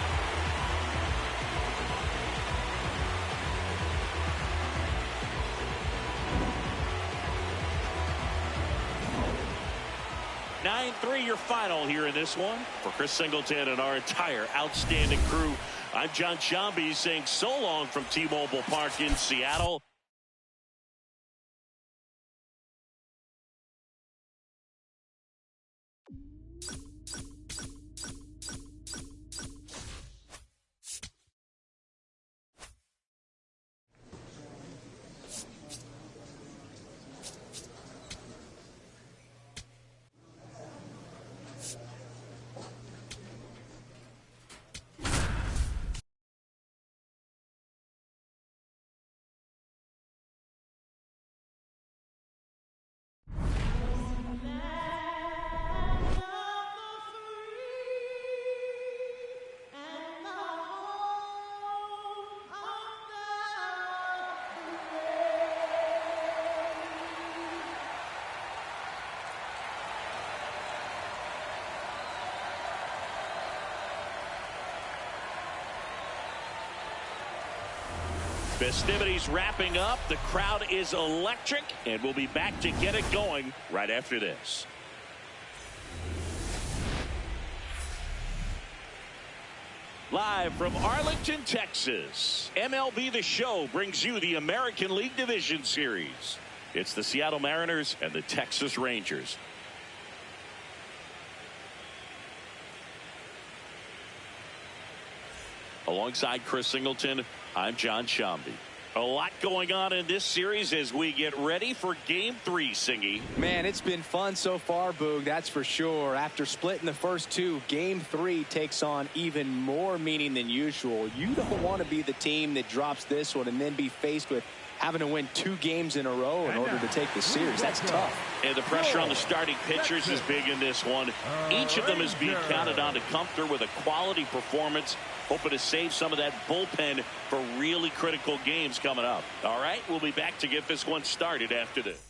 Your final here in this one. For Chris Singleton and our entire outstanding crew, I'm John Shambi saying so long from T-Mobile Park in Seattle. Festivities wrapping up. The crowd is electric, and we'll be back to get it going right after this. Live from Arlington, Texas, MLB The Show brings you the American League Division Series. It's the Seattle Mariners and the Texas Rangers. Alongside Chris Singleton, I'm John Shambi. A lot going on in this series as we get ready for Game 3, Singy. Man, it's been fun so far, Boog, that's for sure. After splitting the first two, Game 3 takes on even more meaning than usual. You don't want to be the team that drops this one and then be faced with having to win 2 games in a row in order to take the series. That's tough. And the pressure on the starting pitchers is big in this one. Each of them is being counted on to come through with a quality performance, hoping to save some of that bullpen for really critical games coming up. All right, we'll be back to get this one started after this.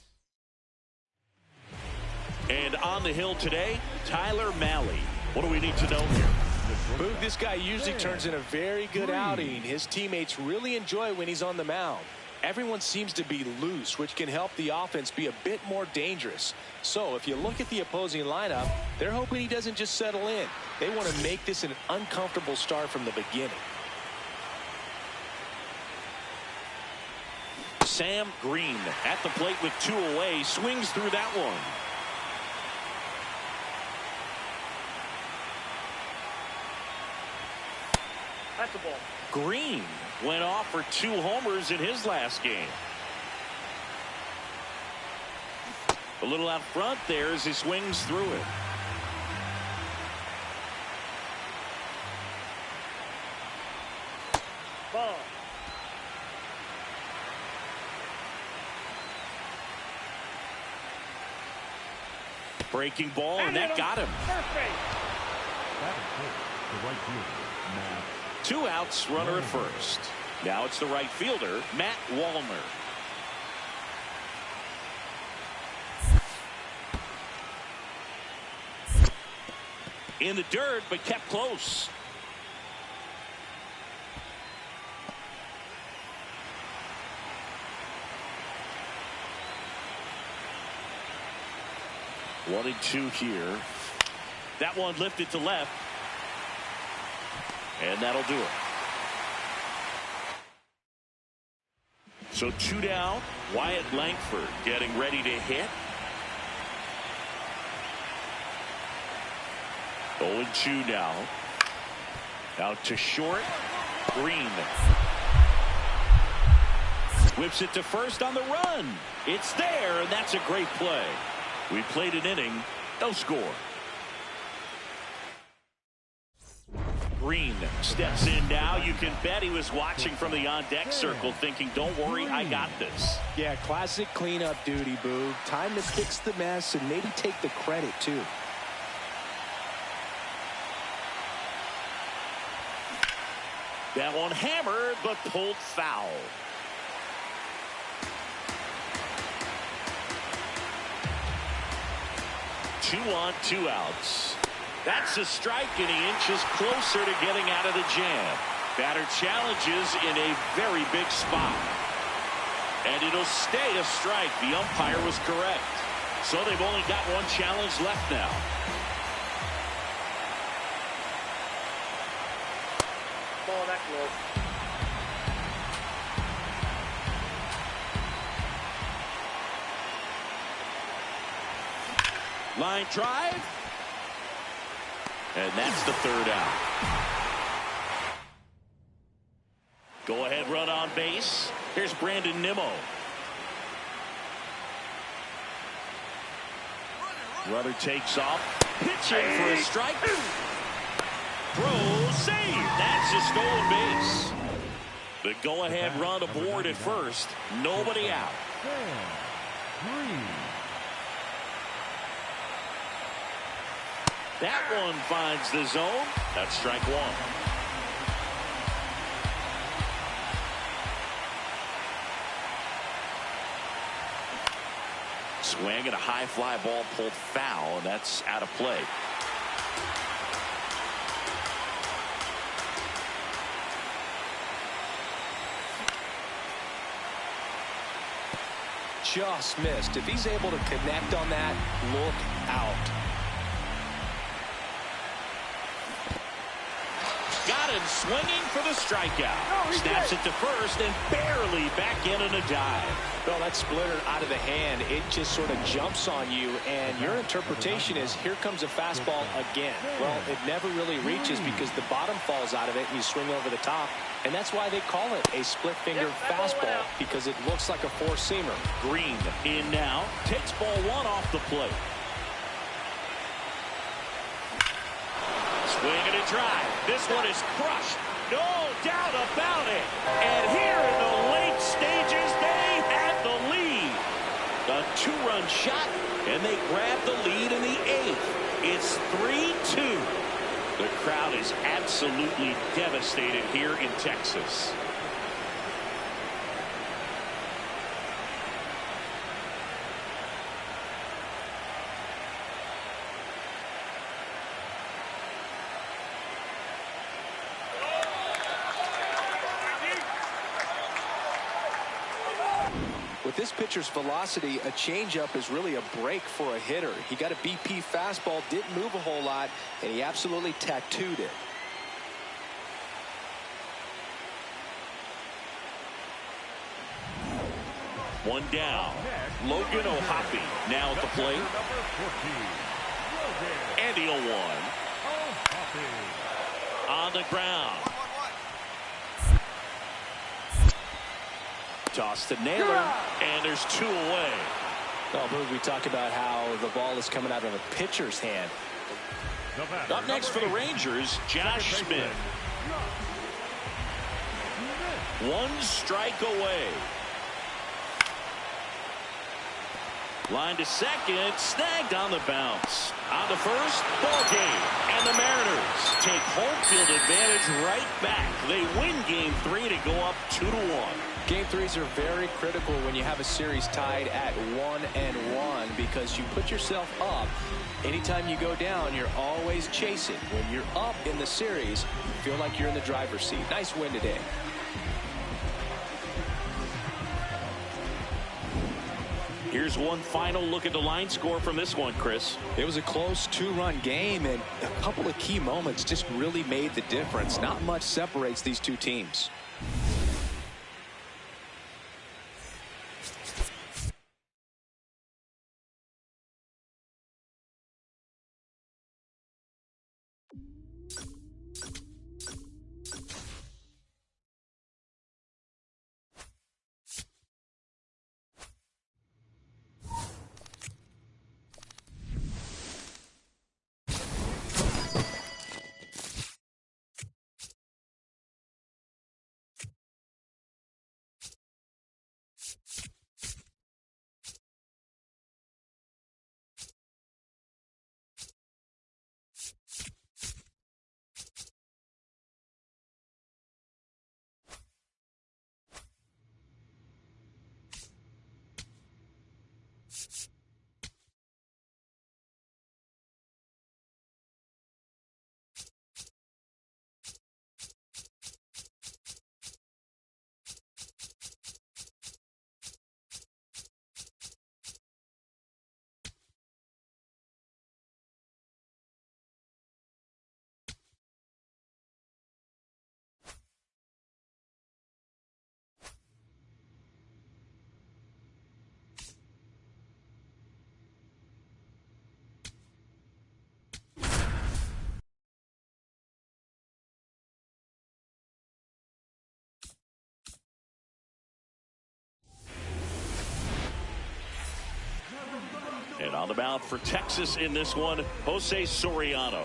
And on the hill today, Tyler Mahle. What do we need to know here? Boog, this guy usually turns in a very good outing. His teammates really enjoy when he's on the mound. Everyone seems to be loose, which can help the offense be a bit more dangerous. So if you look at the opposing lineup, they're hoping he doesn't just settle in. They want to make this an uncomfortable start from the beginning. Sam Green at the plate with 2 away, swings through that one. That's the ball. Green went off for 2 homers in his last game. A little out front there as he swings through it. Ball. Breaking ball, and that got him. First base. That is hit. The right fielder, Matt. 2 outs, runner at first. Now it's the right fielder, Matt Wallner. In the dirt, but kept close. One and 2 here. That one lifted to left. And that'll do it. So 2 down. Wyatt Langford getting ready to hit. 0-2 now. Out to short. Green. Whips it to first on the run. It's there, and that's a great play. We played an inning. No score. Green steps in now. You can bet he was watching from the on-deck circle thinking, don't worry, I got this. Yeah, classic cleanup duty, Boo. Time to fix the mess and maybe take the credit, too. That one hammered, but pulled foul. Two on, 2 outs. That's a strike, and he inches closer to getting out of the jam. Batter challenges in a very big spot. And it'll stay a strike. The umpire was correct. So they've only got 1 challenge left now. Ball that close. Line drive. And that's the 3rd out. Go ahead run on base. Here's Brandon Nimmo. Runner takes off. Pitching for a strike. Throw, save. That's a stolen base. The go-ahead run aboard at first. Nobody out. That one finds the zone. That's strike 1. Swing and a high fly ball pulled foul, and that's out of play. Just missed. If he's able to connect on that, look out. Got him swinging for the strikeout. Snaps it to first and barely back in on a dive. Well, that splitter out of the hand, it just sort of jumps on you, and your interpretation is, here comes a fastball again. Well, it never really reaches because the bottom falls out of it and you swing over the top, and that's why they call it a split-finger fastball, because it looks like a four-seamer. Green in now, takes ball 1 off the plate. Swing and a drive. This one is crushed. No doubt about it. And here in the late stages, they had the lead. A 2-run shot, and they grab the lead in the 8th. It's 3-2. The crowd is absolutely devastated here in Texas. With this pitcher's velocity, a changeup is really a break for a hitter. He got a BP fastball, didn't move a whole lot, and he absolutely tattooed it. One down. Logan O'Hoppe now at the plate. And the 0-1. On the ground. Toss to Naylor, and there's 2 away. Well, we talk about how the ball is coming out of a pitcher's hand. Up next for the Rangers, Josh Smith. 1 strike away. Line to second, snagged on the bounce. On to first, ball game. And the Mariners take home field advantage right back. They win Game 3 to go up 2-1. Game 3s are very critical when you have a series tied at 1-1 because you put yourself up. Anytime you go down, you're always chasing. When you're up in the series, you feel like you're in the driver's seat. Nice win today. Here's one final look at the line score from this one, Chris. It was a close 2-run game, and a couple of key moments just really made the difference. Not much separates these two teams. On the mound for Texas in this one, Jose Soriano.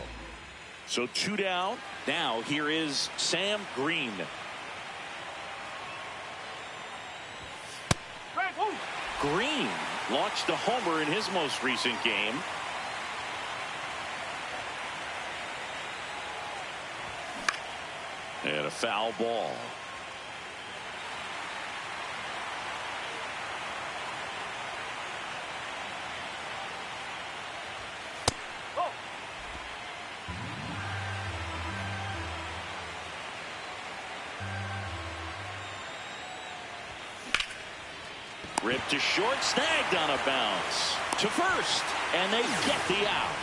So 2 down. Now here is Sam Green. Green launched a homer in his most recent game. And a foul ball. Ripped to short, snagged on a bounce to first, and they get the out.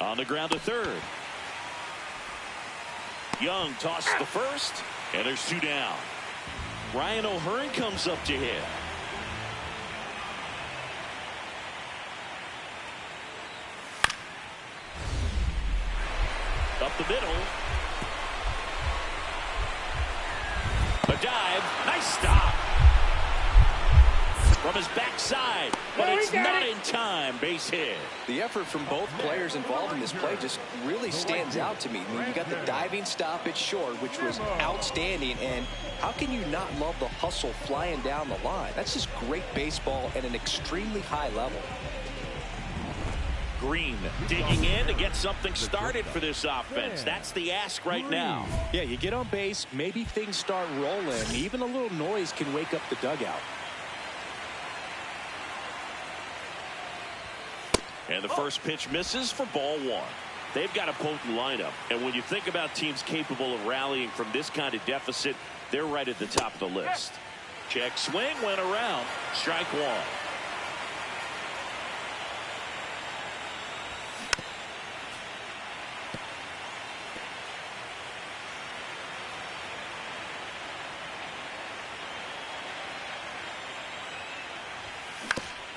On the ground to third. Young tosses the first, and there's 2 down. Ryan O'Hearn comes up to hit. Up the middle. A dive. Nice stop. From his backside. But it's not in time. Base hit. The effort from both players involved in this play just really stands out to me. I mean, you got the diving stop at short, which was outstanding. And how can you not love the hustle flying down the line? That's just great baseball at an extremely high level. Green digging in to get something started for this offense. That's the ask right now. Yeah, you get on base, maybe things start rolling. Even a little noise can wake up the dugout. And the first pitch misses for ball 1. They've got a potent lineup. And when you think about teams capable of rallying from this kind of deficit, they're right at the top of the list. Check swing, went around. Strike 1.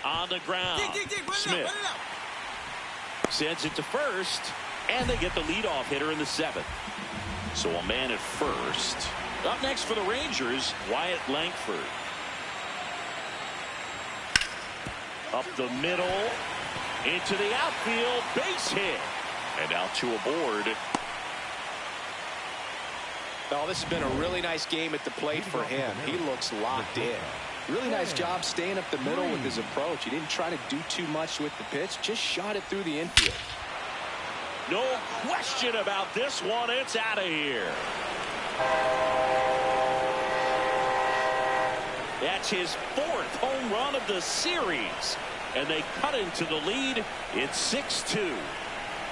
On the ground, Smith sends it to first, and they get the leadoff hitter in the 7th. So a man at first. Up next for the Rangers, Wyatt Langford. Up the middle, into the outfield, base hit. And out to a board. Oh, this has been a really nice game at the plate for him. He looks locked in. Really nice job staying up the middle with his approach. He didn't try to do too much with the pitch, just shot it through the infield. No question about this one. It's out of here. That's his 4th home run of the series. And they cut into the lead. It's 6-2.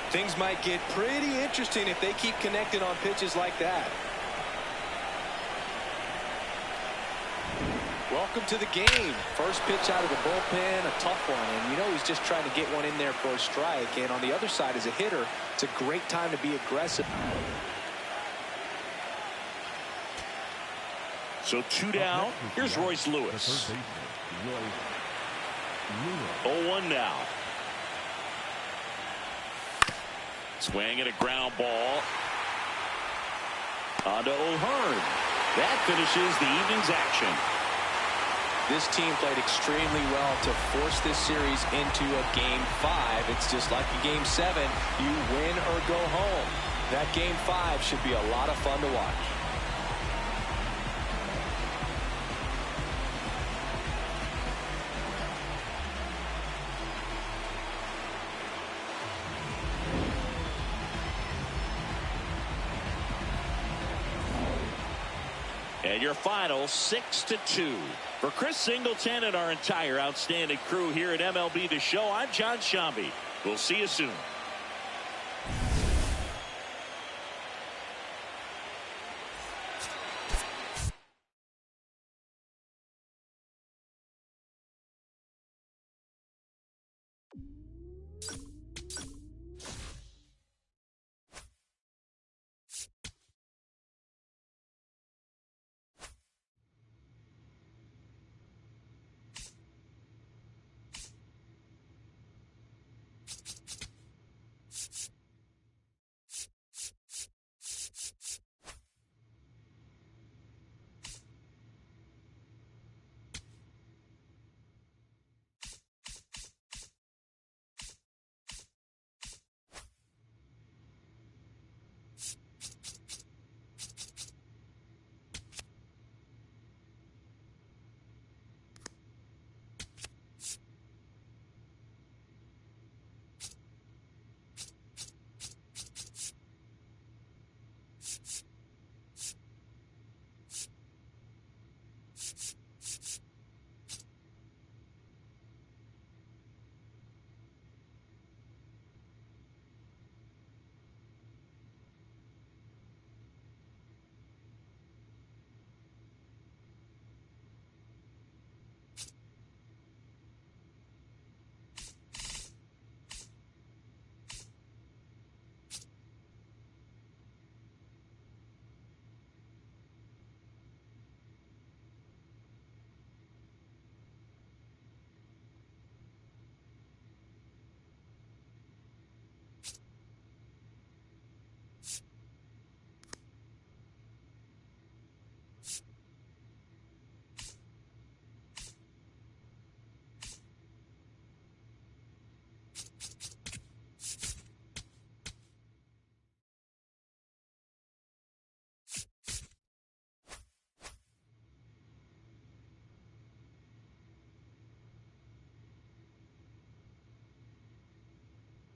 Things might get pretty interesting if they keep connecting on pitches like that. Welcome to the game. First pitch out of the bullpen, a tough one. And you know he's just trying to get one in there for a strike. And on the other side, as a hitter, it's a great time to be aggressive. So 2 down. Here's Royce Lewis. 0-1 now. Swing and a ground ball. On to O'Hearn. That finishes the evening's action. This team played extremely well to force this series into a Game 5. It's just like a Game 7. You win or go home. That Game 5 should be a lot of fun to watch. And your final 6-2. For Chris Singleton and our entire outstanding crew here at MLB The Show, I'm John Shambi. We'll see you soon.